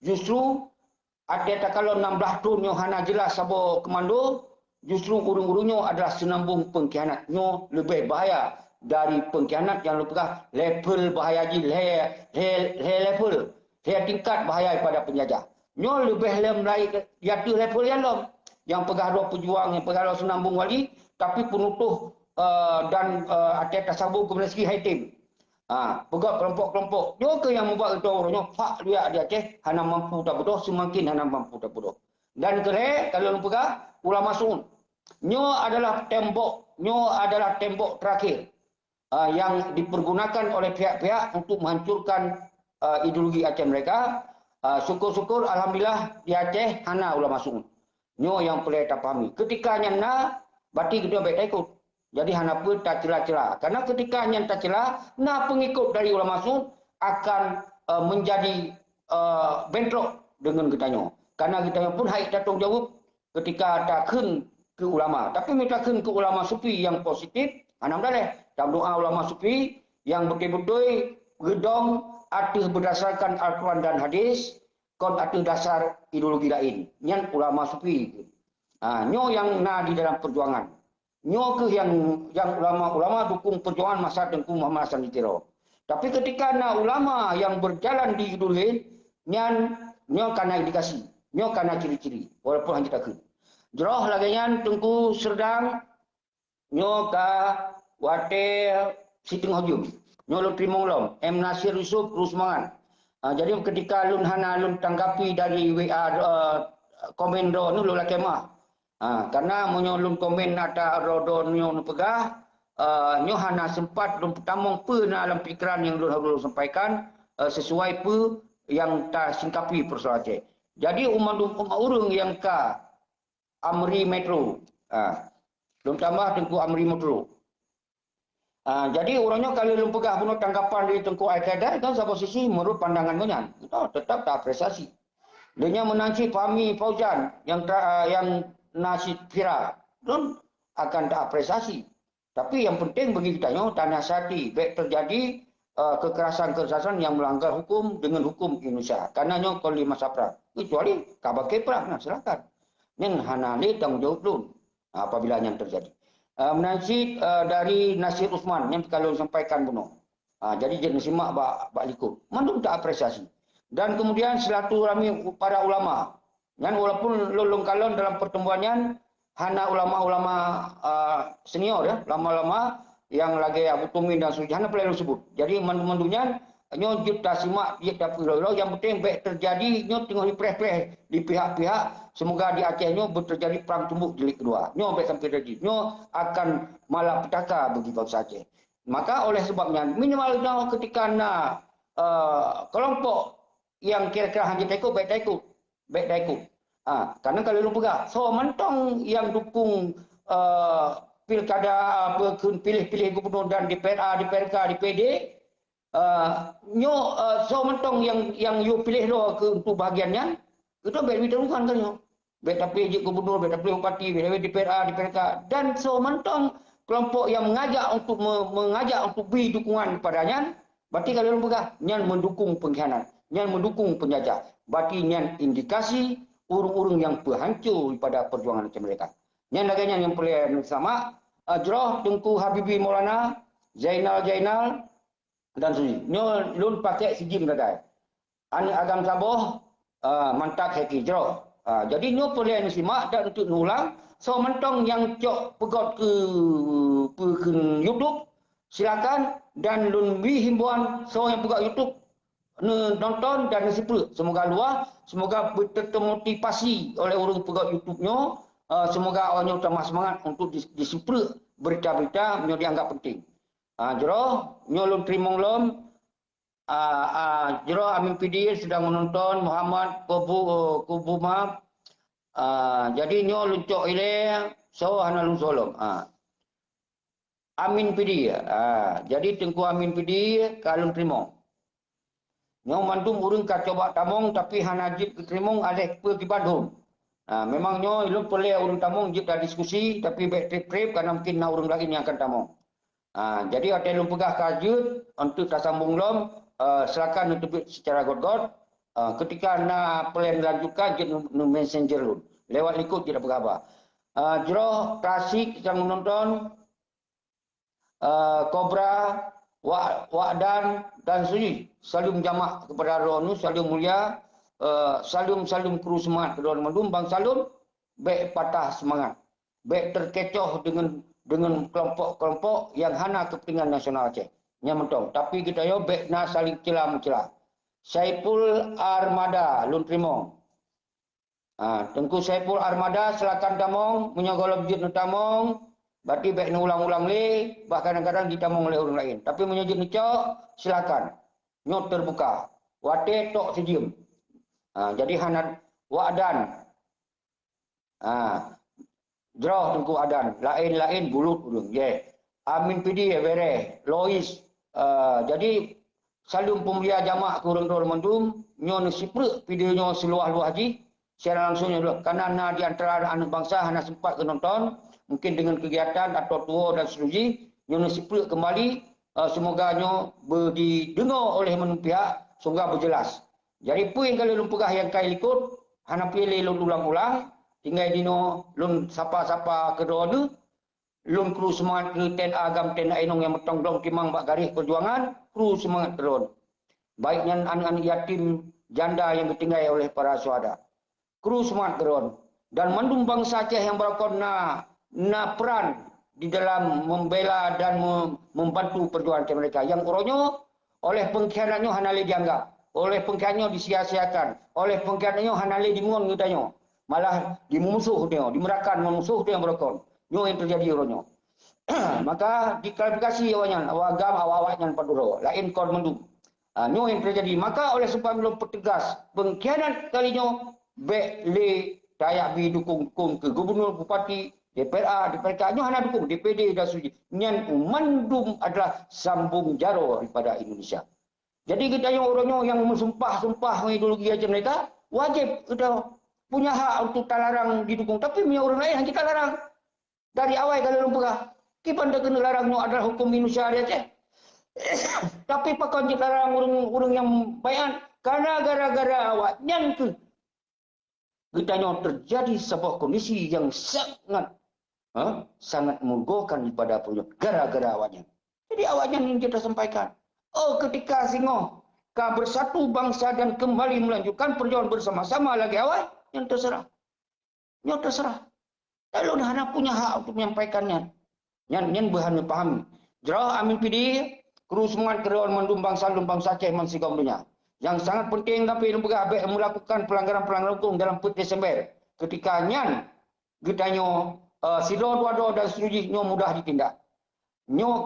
justru ada tak kalau 16 tahun yang hana jelas sabo komando justru urung-urungnya adalah Sinambung pengkhianat nyo lebih bahaya dari pengkhianat yang lupa level bahaya ji level tingkat bahaya pada penjajah. Nyo lebih lem lain yaitu level yang pegah dua pejuang yang pegah dua Sinambung Wali tapi penutuh dan ada tasawuf komunikasi haitim. Pegah kelompok-kelompok. Nyo ke yang membuat itu orangnya Pak Lia di Aceh hana mampu tak bodoh semakin hana mampu tak bodoh. Dan kere kalau pegah ulama sun. Nyo adalah tembok terakhir yang dipergunakan oleh pihak-pihak untuk menghancurkan ideologi Aceh mereka. Syukur-syukur alhamdulillah di Aceh hana ulama sungun. Nyo yang perlu kita pahami. Ketika nyana berarti kita baik ikut. Jadi hana pun tak celah-celah. Karena ketika nyana tak celah, na pengikut dari ulama sungun akan menjadi bentrok dengan kita nyo. Karena kita pun haik tanggung jawab ketika takun ke ulama. Tapi kita takun ke ulama sufi yang positif, alhamdulillah. Dalam doa ulama sufi yang betul-betul gedong arti berdasarkan Al-Quran dan hadis, kon arti dasar ideologi lain. Nyan ulama sufi. Nyo yang na di dalam perjuangan. Nyo ke yang ulama-ulama dukung perjuangan masa Tengku Muhammad Hasan Ditiro. Tapi ketika na ulama yang berjalan di ideologi, nyo kana indikasi. Nyo kana ciri-ciri. Walaupun hanya takut. Jeroh lagi nyan Tengku Serdang, nyo ka wate Siting Hujum. Nyo lu trimong lom, M Nasir Yusuf terus semangat. Jadi ketika lun hana lun tanggapi dari WA komen do nu lula kemah. Karena menyolong komen ada rodo nyo nu pegah, nyo hana sempat lum tamong pe na dalam pikiran yang lula sampaikan sesuai pe yang tak singkapi persoalan Aceh. Jadi umandum urung yang ka Amri Metro. Belum tambah Tengku Amri Metro. Jadi orangnya kalau belum pegah punya tanggapan di Tengku Al-Qaeda kan satu sisi menurut pandangan menyan. Kita tetap tak apresiasi. Dia menanci Fahmi Fauzan yang nasi viral. Don akan tak apresiasi. Tapi yang penting bagi kita tak nasihati. Baik terjadi kekerasan-kekerasan yang melanggar hukum dengan hukum Indonesia. Karena nyo kalau lima sapra. Kecuali kabar keprah. Nah silakan. Nen hanali tanggungjawab dulu. Apabila yang terjadi. Menansi dari Nasir Usman yang kalau sampaikan bunuh. Jadi jenis simak bak likut. Mandum tak apresiasi. Dan kemudian silaturahmi para ulama. Yang walaupun lolong kalon dalam pertemuannya hana ulama-ulama senior ya, lama-lama yang lagi Abu Tumin dan Sujana perlu sebut. Jadi mandum-mandumnya nyo kita simak dia tak perlu yang penting baik terjadi nyo tengok dipreh-preh di pihak-pihak semoga di Aceh nyo terjadi perang tumbuk jilid kedua. Nyo baik sampai terjadi. Nyo akan malapetaka bagi bangsa Aceh. Maka oleh sebabnya minimal nyo ketika kelompok yang kira-kira hanya ikut baik tak ikut. Karena kalau lu pegah, so mentong yang dukung pilkada pilih-pilih gubernur dan DPRA, DPRK, DPD, so mentong yang you pilih lo ke untuk bahagiannya, itu baik diterungkan kan yo. Baik tapi je gubernur, baik tapi bupati, baik DPRA, DPRK, dan so mentong kelompok yang mengajak untuk beri dukungan kepadanya, berarti kalau lu pegah, nyan mendukung pengkhianat. Yang mendukung penjajah. Berarti yang indikasi urung-urung yang berhancur pada perjuangan macam mereka. Yang laganya yang perlu sama. Jroh Tengku Habibi Maulana, Zainal, dan Suji. Nyo lun pakai sijim dadai. Anak agam saboh, mantak heki jroh. Jadi nyo perlu yang simak dan untuk nulang. So mentong yang cok pegot ke YouTube, silakan. Dan lun beri himbuan, so yang pegot YouTube, nonton dan siput. Semoga luar, semoga termotivasi oleh orang pegawai YouTube-nya. Semoga orangnya tambah semangat untuk disiput berita-berita yang dianggap penting. Jero, nyolong trimong lom. Jero Amin PD sedang menonton Muhammad Kubuma. Jadi nyo luncok ile so hana lun solom. Amin PD. Jadi Tengku Amin PD kalung trimong. Nyo mandum urung ka coba tamong tapi hanajib ketrimong aleh pe di Bandung. Memang nyo ilmu peleh urung tamong jip dah diskusi tapi baik trip-trip karena mungkin na urung lagi yang akan tamong. Jadi ada lu pegah kajut untuk tak sambung lom silakan untuk secara god-god. Ketika na peleh lanjutkan jip nu messenger lu. Lewat ikut tidak berapa. Jroh Tasik yang menonton Kobra Wa'dan dan Suji. Salam jamak kepada Ronu, salam mulia, salam kru semangat kedua mandum, bang salam, baik patah semangat, baik terkecoh dengan kelompok-kelompok yang hana kepentingan nasional Aceh. Nyamantong. Tapi kita yo baik na saling celah-mencelah. Saiful Armada, Lun Trimong. Tengku Saiful Armada, silakan tamong, menyogol objek tamong. Berarti baik ulang-ulang le, bahkan kadang-kadang ditamong oleh orang lain. Tapi menyujud nicok, silakan. Nyot terbuka. Wate tok sejim. Jadi hanat wa'dan. Jroh Tengku Adan. Lain-lain bulut urung. Amin PD bere. Lois. Jadi salum pemulia jamak kurang mandum. Nyo nesiprek videonya seluah-luah haji. Secara langsungnya dulu. Karena di antara anak bangsa hanya sempat ke nonton. Mungkin dengan kegiatan atau tua dan seterusnya, nyo siput kembali, semoga nyo didengar oleh menung pihak, semoga berjelas. Jadi puing kalau lun pegah yang kai likut, hana pilih lun ulang-ulang, tinggal dino lun sapa-sapa kedua ni, lun kru semangat ke ten agam ten ainong yang metong-dong timang bak garis perjuangan, kru semangat kedua. Baiknya anak-anak yatim janda yang ditinggal oleh para syuhada. Kru semangat kedua. Dan mandum bangsa Aceh yang berlaku na peran di dalam membela dan membantu perjuangan mereka. Yang orangnya oleh pengkhianatnya hanale dianggap, oleh pengkhianatnya disia-siakan, oleh pengkhianatnya hanale dimuang ngutanya. malah dimusuh dia, dimerakan memusuh dia berokon. Nyo yang terjadi oronyo. Maka diklarifikasi awaknya, awak-awaknya paduro, lain kon mendung. Nyo yang terjadi. Maka oleh sebab belum pertegas pengkhianat kalinya bek le dayak bi dukung ke gubernur, bupati, DPRA, DPRK, nyo hana dukung DPD dan suji. Nyan umandum adalah sambung jaro daripada Indonesia. Jadi kita yang orangnya yang mensumpah-sumpah ideologi aja mereka wajib kita punya hak untuk tak larang didukung. Tapi punya orang lain yang kita larang dari awal kalau lumpur. Kita dah kena larangnya adalah hukum Indonesia dia cek. Tapi pakon kita larang orang yang bayan karena gara-gara awak yang kita yang terjadi sebuah kondisi yang sangat menggokan daripada punya gara-gara awaknya. Jadi awaknya yang kita sampaikan. Oh, ketika singo ka bersatu bangsa dan kembali melanjutkan perjuangan bersama-sama lagi awal yang terserah. Yang terserah. Lalu hana punya hak untuk menyampaikannya. Yang berhana pahami. Jerah amin pidi kru semangat kerewan mandum bangsa Aceh mansigam dunia. Yang sangat penting tapi melakukan pelanggaran-pelanggaran hukum dalam PUT Desember. Ketika nyan getanyo sidor wado dan seterusnya mudah ditindak. Nyo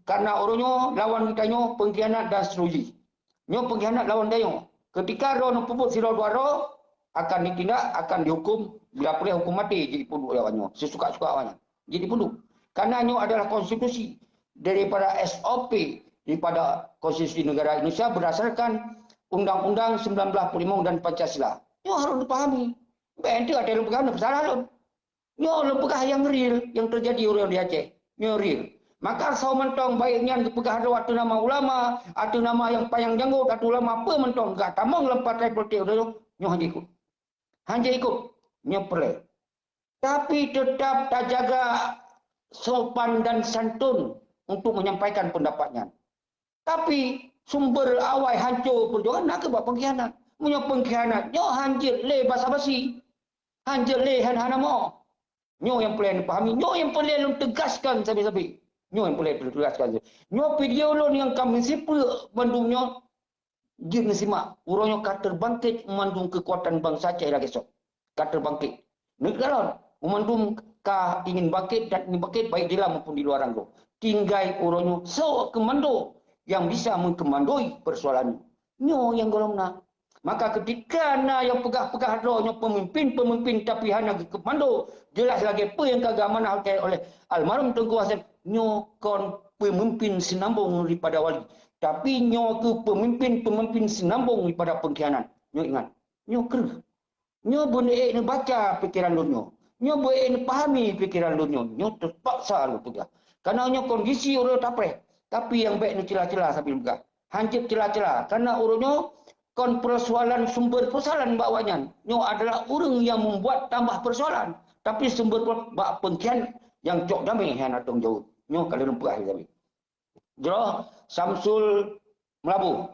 karena orangnya lawan kita nyo pengkhianat dan seterusnya. Nyo pengkhianat lawan dia. Ketika rono puput siro dua akan ditindak, akan dihukum, bila boleh hukum mati jadi punduk lawannya. Sesuka-suka lawannya. Jadi punduk. Karena nyo adalah konstitusi daripada SOP daripada konstitusi negara Indonesia berdasarkan Undang-Undang 1945 dan Pancasila. Nyo harus dipahami. Benda ada yang pegang bersalah lho. Nyo lepegah yang real yang terjadi orang di Aceh. Nyo real. Maka sau mentong baiknya dipegah ada waktu nama ulama, atau nama yang payang janggut, atau ulama apa mentong. Gak tamang lempat politik dulu, nyo hanya ikut. Hanya ikut, nyo pelai. Tapi tetap tak jaga sopan dan santun untuk menyampaikan pendapatnya. Tapi sumber awal hancur perjuangan nak ke buat pengkhianat. Punya pengkhianat, nyo hancur le basa-basi. Hancur le hana mo. Nyo yang perlu dipahami, nyo yang perlu tegaskan sabi-sabi. Nyo yang boleh tegaskan. Nyo video lo yang kami sipul mandungnya jin simak urangnya kata bangkit mandung kekuatan bangsa Aceh lagi sok. Kata bangkit. Negara mandung ka ingin bangkit dan ingin bangkit baik di dalam maupun di luar anggo. Tinggai urangnya so kemando yang bisa mengkemandoi persoalan. Nyo yang golongna. Maka ketika na yang pegah-pegah doanya pemimpin tapi hanya kemando jelas lagi apa yang keagamaan oleh almarhum Tengku Hasan nyo kon pemimpin senambung daripada wali tapi nyo ke pemimpin senambung daripada pengkhianat. Nyo ingat nyo ker nyo boleh baca pikiran nyo boleh pahami pikiran nyo terpaksa lu pegah karena nyo kondisi orang tapre tapi yang baik ni celah-celah sambil pegah hancur celah-celah karena orangnya kon persoalan sumber persoalan bawanya nyo adalah orang yang membuat tambah persoalan tapi sumber bak pengkhianat yang cok damai yang atong jauh nyo kalau lumpah kami jero Samsul Melabu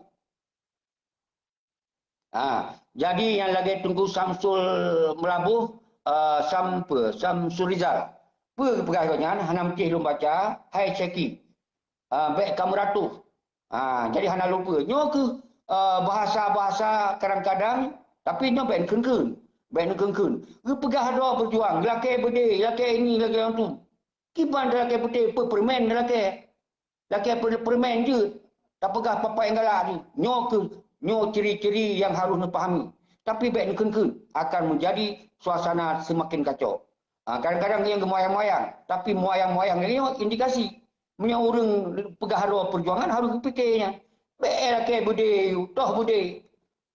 jadi yang lagi tunggu Samsul Melabu Samsul Rizal pegahnya hana mcih lum baca hai ceki baik kamu ratu jadi hana lupa nyo ke bahasa-bahasa kadang-kadang tapi nyo baik kengkeng lu pegah doa berjuang laki berde laki ini laki yang tu kiban laki berde permen laki permen je tak pegah papa yang galak ni nyo ciri-ciri yang harus dipahami tapi baik kengkeng akan menjadi suasana semakin kacau kadang-kadang yang gemoyang-moyang tapi moyang-moyang ini indikasi punya orang pegah doa perjuangan harus fikirnya laki bude, toh bude.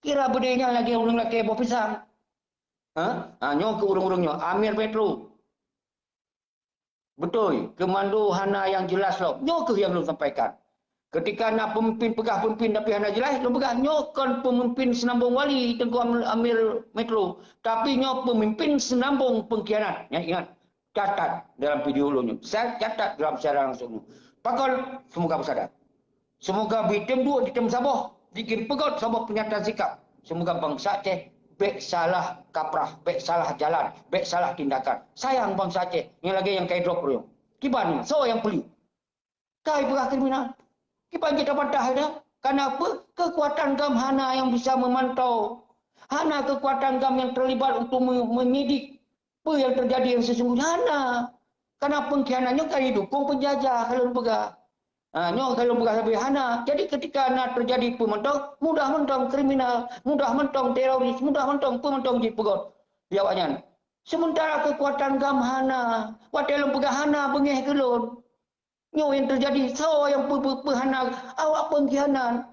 Kira budenya lagi orang laki bawa pisang. Nyo ke urung-urungnya. Amir Petro. Betul. Kemando hana yang jelas loh. Nyo ke yang belum sampaikan. Ketika nak pemimpin pegah pemimpin tapi hana jelas, belum pegah. Nyo kan pemimpin senambung wali Tengku Amir Metro. Tapi nyo pemimpin senambung pengkhianat. Ingat. Catat dalam video lo nyo. Saya catat dalam secara langsung. Pakal semoga bersadar. Semoga bitem dua di tem Sabah, bikin pegot Sabah penyataan sikap. Semoga bangsa Aceh baik salah kaprah, baik salah jalan, baik salah tindakan. Sayang bangsa Aceh, yang lagi yang kaya drop royong. Kiban so yang beli. Kai pegah kriminal. Kiban kita patah ada. Karena apa? Kekuatan Gamhana yang bisa memantau. Hana kekuatan gam yang terlibat untuk menyidik apa yang terjadi yang sesungguhnya. Hana. Karena pengkhianatnya kali dukung penjajah kalau pegah. Nyo kalau pegah habis hana. Jadi ketika nak terjadi pementong, mudah mentong kriminal, mudah mentong teroris, mudah mentong pementong di pegot. Jawabnya. Sementara kekuatan gam hana, watelum pegah hana bengeh kelon. Nyo yang terjadi so yang hana awak pengkhianat.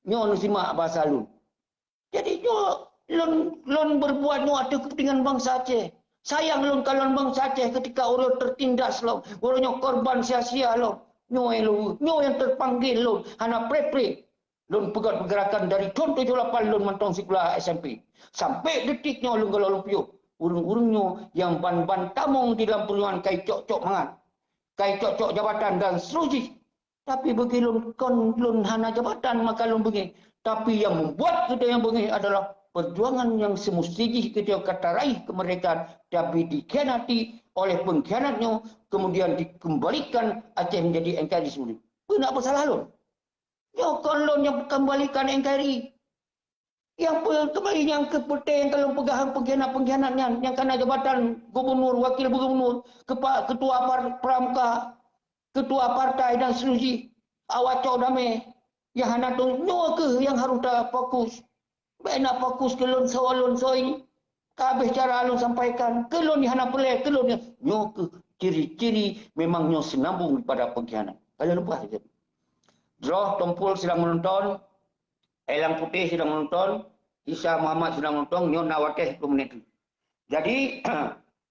Nyo nusimak bahasa lun. Jadi nyo lon berbuat nyo ada kepentingan bangsa Aceh. Sayang lon kalon bangsa Aceh ketika orang tertindas lon, orangnya korban sia-sia lon. Nyo yang terpanggil lon, hana pre-pre. Lon pegat pergerakan dari tahun 78 lon mantong sekolah SMP. Sampai detiknya lon kalau lupiuk. Urung-urungnya yang ban-ban tamong di dalam peluang kai cok-cok mangan. Kai cok-cok jabatan dan seterusnya. Tapi bagi lon hana jabatan maka lon bengi. Tapi yang membuat kita yang bengi adalah perjuangan yang semestinya kita kata raih kemerdekaan tapi dikhianati oleh pengkhianatnya kemudian dikembalikan Aceh menjadi NKRI semula. Apa salah lon? Ya kon yang kembalikan NKRI. Yang kembali yang kepenting kalau pegahan pengkhianat-pengkhianatnya yang kena jabatan gubernur, wakil gubernur, ketua pramuka, ketua partai dan seterusnya. Awak cok damai. Yang hendak ke yang harus dah fokus. Baik nak fokus ke lon ini. Kabeh cara alun sampaikan. Ke lon yang hendak pelai. Ke lon yang ke ciri-ciri memang nyo senambung pada pengkhianat. Kalian lupa saja. Droh Tompul sedang menonton. Elang Putih sedang menonton. Isa Muhammad sedang menonton. Nyo nak wakil 10 menit. Jadi,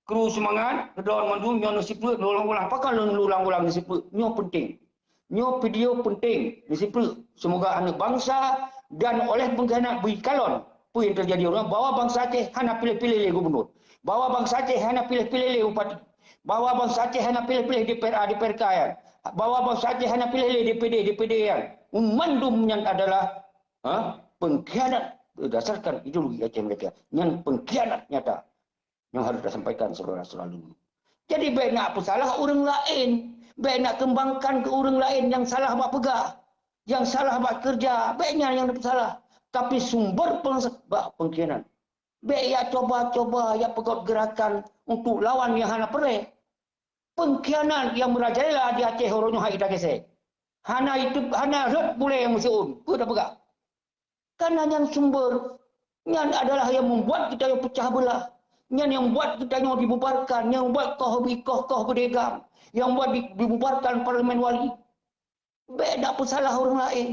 kru semangat. Kedua mandu nyo nasiput. Ulang-ulang. Pakai lon ulang-ulang nasiput. Nyo penting. Nyo video penting. Nasiput. Semoga anak bangsa dan oleh pengkhianat beri kalon. Apa yang terjadi orang bawa bangsa Aceh hanya pilih-pilih le gubernur. Bawa bangsa Aceh hanya pilih-pilih le bupati. Bawa bangsa Aceh hanya pilih-pilih DPR kan. Bawa bangsa Aceh hanya pilih le DPD yang umandumnya adalah pengkhianat berdasarkan ideologi Aceh mereka. Yang pengkhianat nyata yang harus disampaikan saudara-saudara dulu. Jadi baik nak salah orang lain, baik nak kembangkan ke orang lain yang salah buat pegah. Yang salah buat kerja, baiknya yang salah. Tapi sumber pengkhianat. Baik ya coba-coba ya pegot gerakan untuk lawan yang hana pereh. Pengkhianat yang merajalela di Aceh orangnya hak kita kesek. Hana red boleh yang musuh. Kau dah pegak. Karena yang sumber yang adalah yang membuat kita yang pecah belah. Yang membuat kita yang dibubarkan, yang membuat koh berdegam, yang membuat dibubarkan parlimen wali. Baik tak salah orang lain.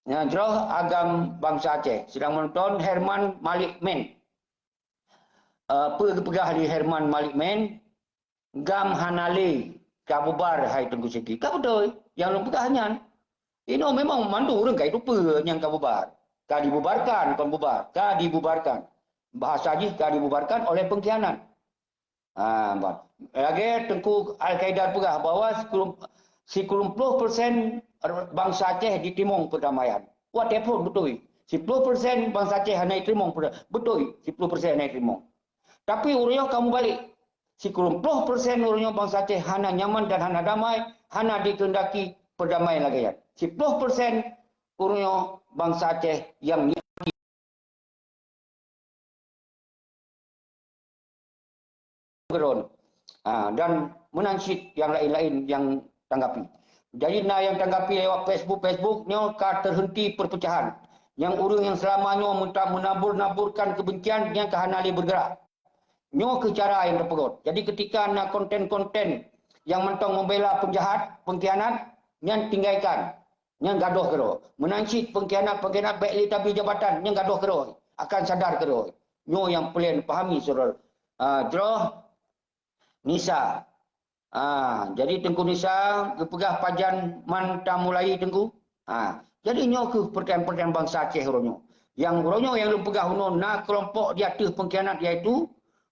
Ya, Droh Agam Bangsa Aceh sedang menonton Herman Malik Men. Pegah di Herman Malik Men, Gam Hanale, Kabubar Hai Tengku Seki. Kau betul, yang lu pegahnya. Ini memang mandu orang kait lupa yang Kabubar. Kau dibubarkan, bukan bubar. Kau dibubarkan. Bahasa Haji kau dibubarkan oleh pengkhianat. Lagi Tengku Al-Qaeda pegah bahawa 90% bangsa Aceh ditimong perdamaian. What happened betul. 10% bangsa Aceh hanya ditimong perdamaian. Betul, 10% hanya ditimong. Tapi urangnya kamu balik. 90% urangnya bangsa Aceh hanya nyaman dan hanya damai, hanya dikehendaki perdamaian lagi ya. 10% urangnya bangsa Aceh yang dan menansyid yang lain-lain yang tanggapi. Jadi yang tanggapi lewat Facebook ni terhenti perpecahan. Yang orang yang selamanya menabur-naburkan kebencian yang kehanali bergerak. Nyo ke cara yang terperut. Jadi ketika nak konten-konten yang mentong membela penjahat, pengkhianat, yang tinggalkan. Yang gaduh kero. Menansyid pengkhianat baik tapi jabatan, yang gaduh kero. Akan sadar kero. Nyo yang pelin pahami saudara. Droh Nisa. Jadi Tengku Nisa kepegah pajan mantah mulai Tengku. Jadi nyo ke pertian-pertian bangsa Aceh ronyo. Yang ronyo yang lu pegah uno nak kelompok di atas pengkhianat iaitu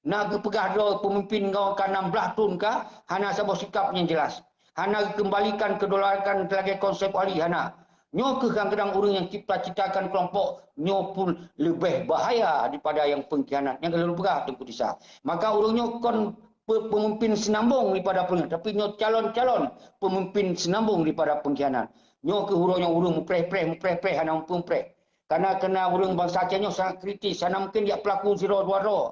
nak kepegah do pemimpin kau kan 16 tahun kah hana sabah sikap yang jelas. Hana kembalikan kedaulatan sebagai konsep wali hana. Nyo ke kadang-kadang orang yang cipta-ciptakan kelompok nyo pun lebih bahaya daripada yang pengkhianat yang kalau pegah Tengku Nisa. Maka orangnya kon pemimpin senambung daripada pengkhianat. Tapi nyo calon-calon pemimpin senambung daripada pengkhianat. Nyo ke hurung mupreh-preh hana mupreh. Karena kena hurung bangsa Aceh nyo sangat kritis. Hana mungkin dia pelaku zero dua.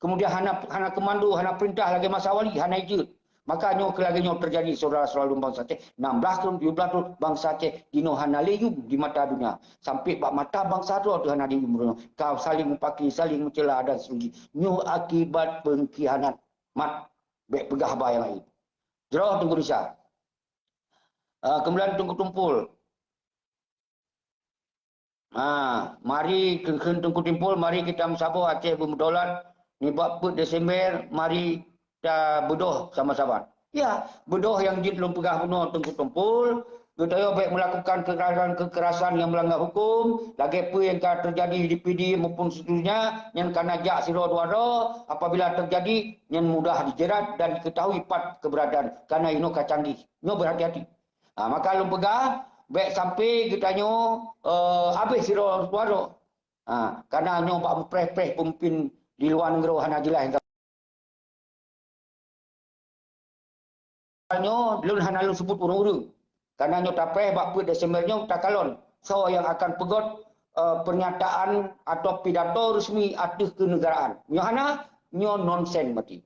Kemudian hana komando, hana perintah lagi masa wali, hana ijut. Maka nyo kelagi nyo terjadi saudara-saudara bangsa Aceh. 16 tahun, 17 tahun bangsa Aceh dino hana leyum di mata dunia. Sampai bak mata bangsa tu hana leyum. Kau saling mempaki, saling mencela dan sebagainya. Nyo akibat pengkhianat. Mat, baik pegah bah yang lain. Jerah tunggu risau. Kemudian tunggu tumpul. Mari tunggu tumpul, mari kita mensabar Aceh bermudarat. Ni buat Desember, mari kita berdoa sama-sama. Ya, berdoa yang jid belum pegah penuh tunggu tumpul. Kita baik melakukan kekerasan yang melanggar hukum, lagi apa yang terjadi di PD maupun seterusnya, yang kena jak siro dua apabila terjadi, yang mudah dijerat dan diketahui pat keberadaan. Karena ini canggih, ini berhati-hati. Maka lu pegah, baik sampai kita habis siro dua karena nyo bak mempreh-preh pemimpin di luar negara hana jelas. Nyo lun hana lu sebut urung-urung. Karena nyo tapeh bak Desember nyo tak kalon. So yang akan pegot pernyataan atau pidato resmi atas kenegaraan. Nyo hana nyo nonsen mati.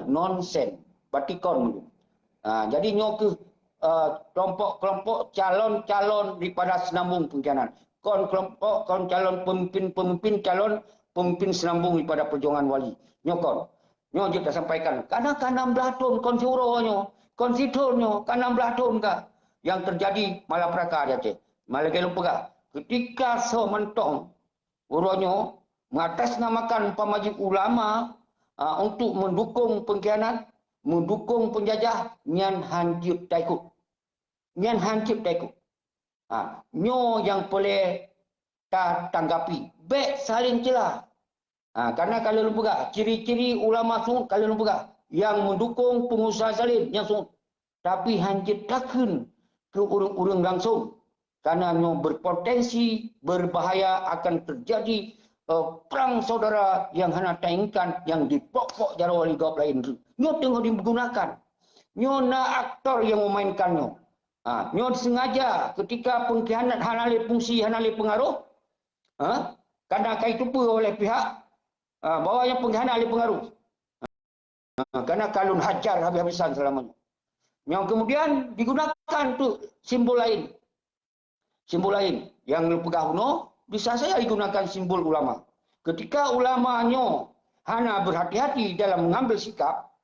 Nonsen. Batikon. Jadi nyo ke kelompok calon-calon daripada senambung pengkhianat. Kelompok calon pemimpin calon pemimpin senambung daripada perjuangan wali. Nyo kon. Nyo je dah sampaikan. Karena kan 16 tahun konsiuronyo, konsitornyo kan 16 tahun kah yang terjadi malaprakara di Aceh. Malagay lupa ketika sementong uronyo mengatasnamakan pamajik ulama untuk mendukung pengkhianat, mendukung penjajah, nyan hancur taikut. Nyan hancur taikut. Nyo yang boleh tanggapi. Baik saling celah. Karena kalau lupa ciri-ciri ulama sungut kalau lupa yang mendukung pengusaha salin yang sungut. Tapi hancur takun ke urung-urung langsung. Karena nyo berpotensi berbahaya akan terjadi perang saudara yang hana taingkan yang dipokok jara wali gawab lain. Nyo tengok digunakan. Nyo na aktor yang memainkannya. Nyo sengaja ketika pengkhianat hanali fungsi hanali pengaruh. Karena itu pun oleh pihak bawahnya pengkhianat ahli pengaruh. Karena kalun hajar habis-habisan selamanya. Yang kemudian digunakan tu simbol lain. Simbol lain yang pegah uno bisa saya digunakan simbol ulama. Ketika ulamanya hana berhati-hati dalam mengambil sikap,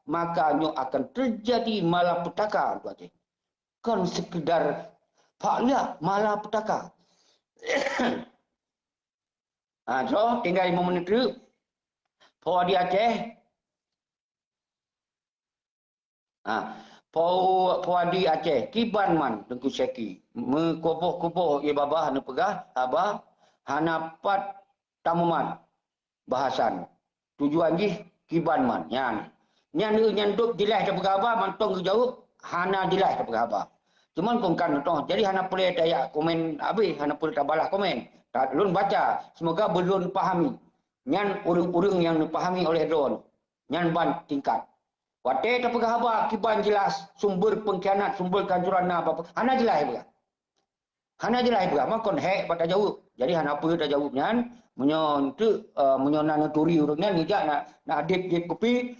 maka nyo akan terjadi malapetaka. Kan sekedar fakta malapetaka. So tinggal 5 menit dulu. Pau di Aceh. Pau di Aceh. Kiban man Tengku Syeki. Mengkoboh-koboh ia babah hana pegah. Abah hana pat tamuman. Bahasan. Tujuan jih kiban man. Nyan duk dilah tak pegah abah. Mantong jawab. Hana dilah tak pegah abah. Cuman kongkan toh. Jadi hana boleh daya komen habis. Hana boleh tabalah komen. Lun baca. Semoga belum pahami. Nyan urung-urung yang dipahami oleh drone. Nyan ban tingkat. Wate tak pegah apa kiban jelas sumber pengkhianat, sumber kehancuran apa. Hana jelas pegah. Hana jelas pegah. Makon hek pada jawab. Jadi hana apa dah jawab nyan. Menyonan turi urungnya nijak nak adit kopi.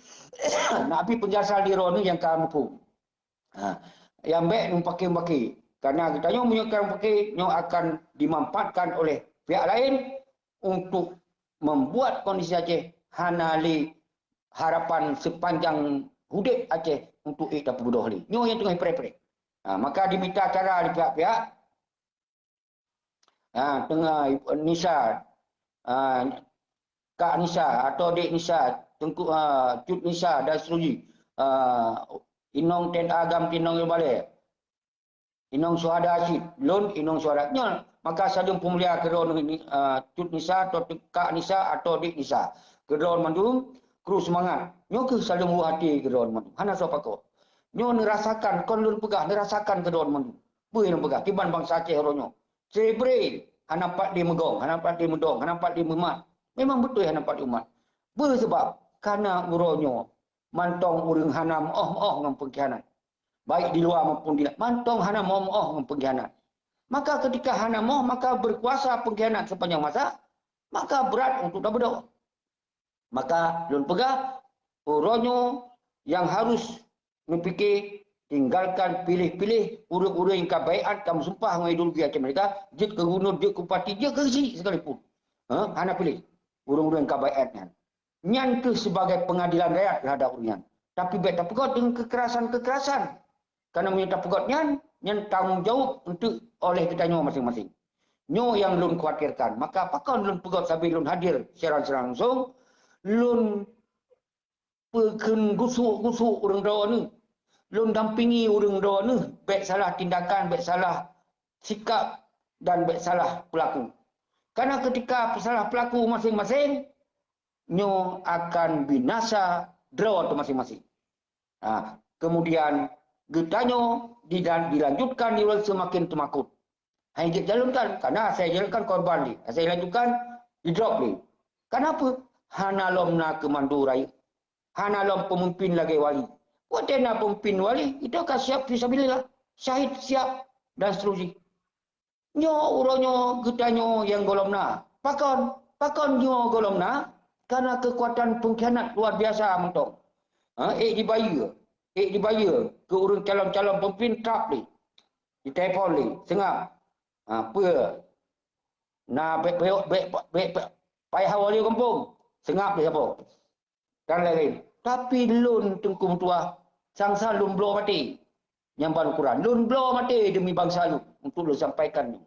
Nak api penjasal di drone yang kamu pun. Yang baik numpaki-paki. Karena kita nyo menyokong pakai nyo akan dimanfaatkan oleh pihak lain untuk membuat kondisi Aceh hanali harapan sepanjang hidup Aceh untuk kita berdoa ni. Nyo yang tengah pre-pre. Maka diminta cara di pihak-pihak tengah Nisa, Kak Nisa atau Dek Nisa, Tengku Cut Nisa dan seterusnya. Inong ten agam tinong balik. Inong suhada asyid. Lun inong suhada. Nyon. Maka sadung pemulia kedon Cut Nisa atau Kak Nisa atau Dik Nisa. Kedon mandung. Kru semangat. Nyo ke sadung buah hati kedon mandung. Hana sopa ko. Nyo nerasakan. Kon lun pegah. Nerasakan kedon mandung. Buih lun pegah. Tiban bangsa Aceh ronyo. Celebrate. Hana pat di megong. Hana pat di medong. Hana pat di memat. Memang betul hana pat di umat. Buih sebab. Karena uronyo mantong urang hana moh ngam pengkhianat. Baik di luar maupun di dalam. Mantong hana moh ngam pengkhianat. Maka ketika hana moh, maka berkuasa pengkhianat sepanjang masa, maka berat untuk dah berdoa. Maka lun pegah uronyo yang harus memfikir tinggalkan pilih-pilih urang-urang yang kabaiat kamu sumpah dengan ideologi macam mereka, dia ke gubernur, dia ke bupati, dia ke resi sekalipun. Hana pilih urang-urang yang kabaiatnya. Nyan tu sebagai pengadilan rakyat terhadap urang. Tapi baik tak pegot dengan kekerasan-kekerasan. Karena menyerta pegot nyan tanggungjawab untuk oleh kita nyo masing-masing. Nyo yang lun khawatirkan. Maka apakah lun pegot sambil lun hadir secara langsung, lun peken gusuk-gusuk urang doa ni. Lun dampingi urang doa ni. Baik salah tindakan, baik salah sikap dan baik salah pelaku. Karena ketika salah pelaku masing-masing, nyo akan binasa draw tu masing-masing. Kemudian getanyo dilanjutkan semakin temakut. Hanya jalankan karena saya jalankan korban ni. Saya lanjutkan di drop ni. Kenapa? Hana lomna kemandu raya. Hana lom pemimpin lagi wali. Watena pemimpin wali itu akan siap fisabilillah. Syahid siap dan seterusnya. Nyo uronyo getanyo yang golomna. Pakon nyo golomna. Karena kekuatan pengkhianat luar biasa mentong. Dibayar ke urang calon-calon pemimpin trap ni. Ditelepon ni, sengap. Apa? Na payah wali kampung. Sengap ni apa? Dan lain-lain. Tapi lun tengku tua, sangsa lun blow mati. Nyamban Quran. Lun blow mati demi bangsa lu. Untuk lu sampaikan ni.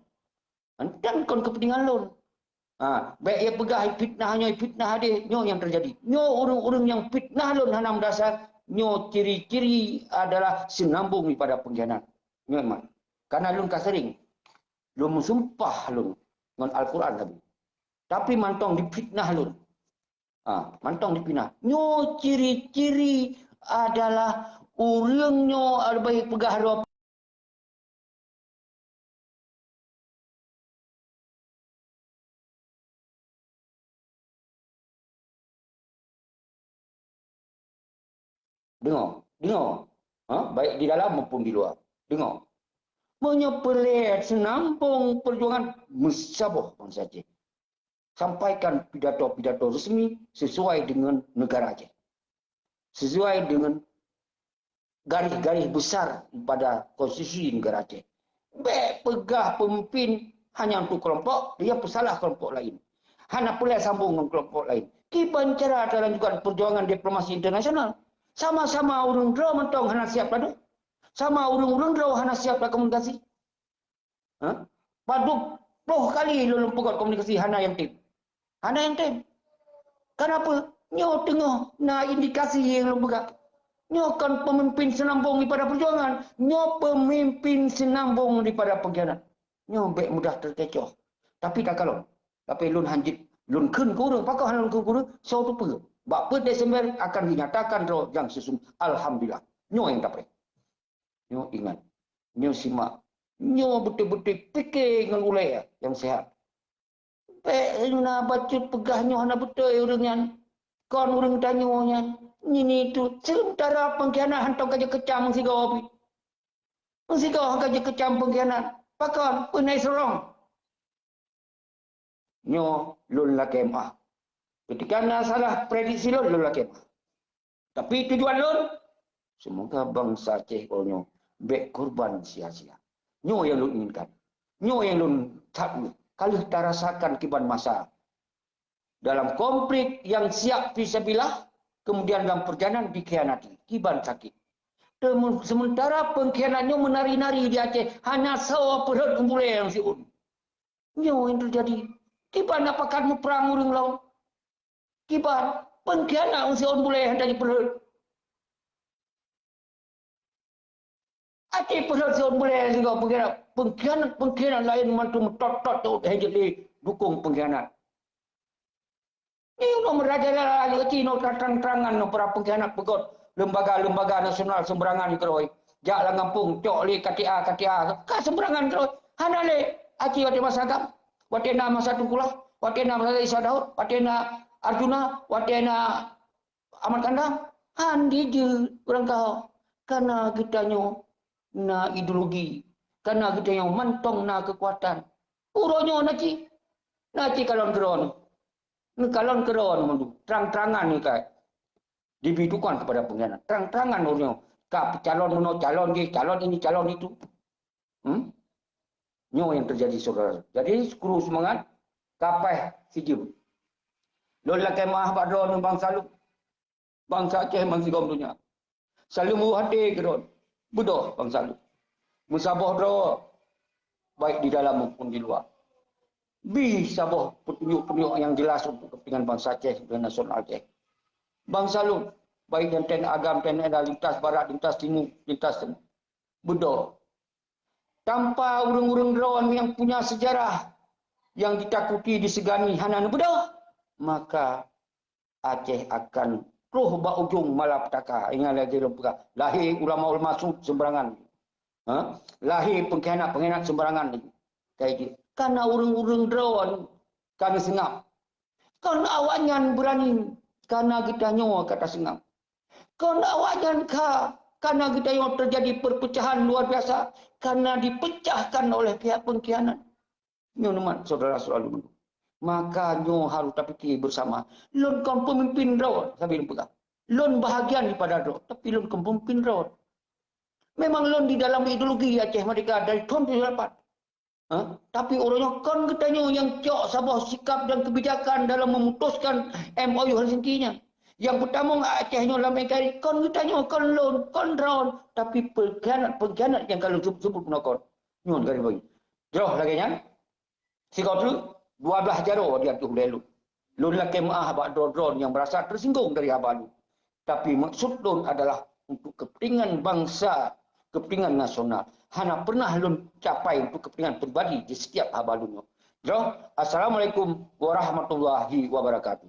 Dan kon kepentingan lun. Baik ia pegah fitnah dia, nyo yang terjadi. Nyo orang-orang yang fitnah lun hanam dasar, nyo ciri-ciri adalah senambung pada pengkhianat. Nyo memang. Karena lun kasering. Lun mensumpah lun dengan Al-Quran tapi mantong difitnah lun. Mantong difitnah. Nyo ciri-ciri adalah orang nyo ada baik pegah dua. Dengar. Baik di dalam maupun di luar. Dengar. Menyepelit senambung perjuangan musyabuh bangsa Aceh. Sampaikan pidato-pidato resmi sesuai dengan negara Aceh. Sesuai dengan garis-garis besar pada konstitusi negara Aceh. Baik pegah pemimpin hanya untuk kelompok, dia pesalah kelompok lain. Hanya boleh sambung dengan kelompok lain. Kiban cara lanjutkan perjuangan diplomasi internasional. Sama-sama urang draw mentong hana siap padu. Sama urang-urang draw hana siap dah komunikasi. Padu 10 kali lulung pegot komunikasi hana yang tim. Hana yang tim. Kenapa? Nyo tengah na indikasi yang lulung pegat. Nyo kan pemimpin senambung daripada perjuangan. Nyo pemimpin senambung daripada pengkhianat. Nyo baik mudah terkecoh. Tapi tak kalau. Tapi lun hanjit. Lun kun kurang. Pakau hana lun kun kurang. So tu pergi. Bak Desember akan dinyatakan roh yang sesungguhnya. Alhamdulillah. Nyo yang dapat. Nyo ingat. Nyo simak. Nyo betul-betul fikir dengan ulai yang sehat. Baik nak baca pegah nyo hana betul orangnya. Kon orang tanya nya. Ini tu sementara pengkhianat hantong kaja kecam sigau api. Sigau kaja kecam pengkhianat. Pakon punai serong. Nyo lun la kemah. Ketika nak salah prediksi lun la kemah. Tapi tujuan lun semoga bangsa Aceh kolonyo bek korban sia-sia. Nyo yang lun inginkan. Nyo yang lun takut. Kalau kita rasakan kiban masa dalam konflik yang siap fisabilillah, kemudian dalam perjalanan dikhianati, kiban sakit. Sementara pengkhianatnya menari-nari di Aceh, hanya sawah perut mulai yang siun. Nyo yang terjadi. Kiban apakah mu perang urang lawan? Kiban pengkhianat yang siun mulai yang dari perut. Aceh perut siun mulai yang juga pengkhianat lain mantu metot-tot jadi dukung pengkhianat. Ini udah merajalela lagi Cina terang-terangan para pengkhianat pegot lembaga-lembaga nasional semberangan keroi. Jak lah ngampung cok li KTA ka semberangan keroi. Hana le Aceh wate masagam, watena masa tungkulah, watena masa Isa Daud, watena Arjuna, watena amat kandang, andi je orang kau. Karena kitanya na ideologi, karena kitanya mantong na kekuatan. Uronya naci kalon keron. Ni kalon keron mundu, terang-terangan ni kai. Dibidukan kepada pengkhianat. Terang-terangan orangnya. Kap calon calon ini, calon itu. Nyo yang terjadi saudara. Jadi skru semangat kapai sijim. Lon lakai maah badron bangsa lu. Bangsa Aceh mangsi gom dunia. Selalu mu hati keron. Budoh bangsa lu. Musabah dro baik di dalam maupun di luar. Bi sabah petunjuk-petunjuk yang jelas untuk kepentingan bangsa Aceh dan nasional Aceh. Bangsa lu baik yang ten agam, ten ada lintas barat, lintas timur, lintas timur. Budoh. Tanpa urang-urang drone yang punya sejarah yang ditakuti, disegani, hanan budoh, maka Aceh akan roh ba ujung malapetaka. Ingat lagi lahir ulama-ulama sud sembarangan. Lahir pengkhianat sembarangan lagi. Kayak gitu. Karena urang-urang drone kami sengap. Kan awaknya berani karena kita nyawa kata sengap. Kan awaknya karena kita yang terjadi perpecahan luar biasa karena dipecahkan oleh pihak pengkhianat. Nyoman saudara selalu menunggu. Maka nyo harus terfikir bersama. Lon kan pemimpin rawat sambil pegang. Lon bahagian daripada rawat, tapi lon kan pemimpin rawat. Memang lon di dalam ideologi Aceh Merdeka dari tahun 78. Tapi orangnya kan katanya yang cok sabah sikap dan kebijakan dalam memutuskan MOU Helsinki-nya. Yang pertama Acehnya dalam negara kan katanya kan lon, kan rawat, tapi pengkhianat yang kalau sebut menakon. Nyon kali bagi. Jauh lagi nya. Sikau tu 12 jaro dia tu lelu. Lun la kemah bak dron yang merasa tersinggung dari abang. Tapi maksud lun adalah untuk kepentingan bangsa, kepentingan nasional. Hana pernah lun capai untuk kepentingan pribadi di setiap abang. Assalamualaikum warahmatullahi wabarakatuh.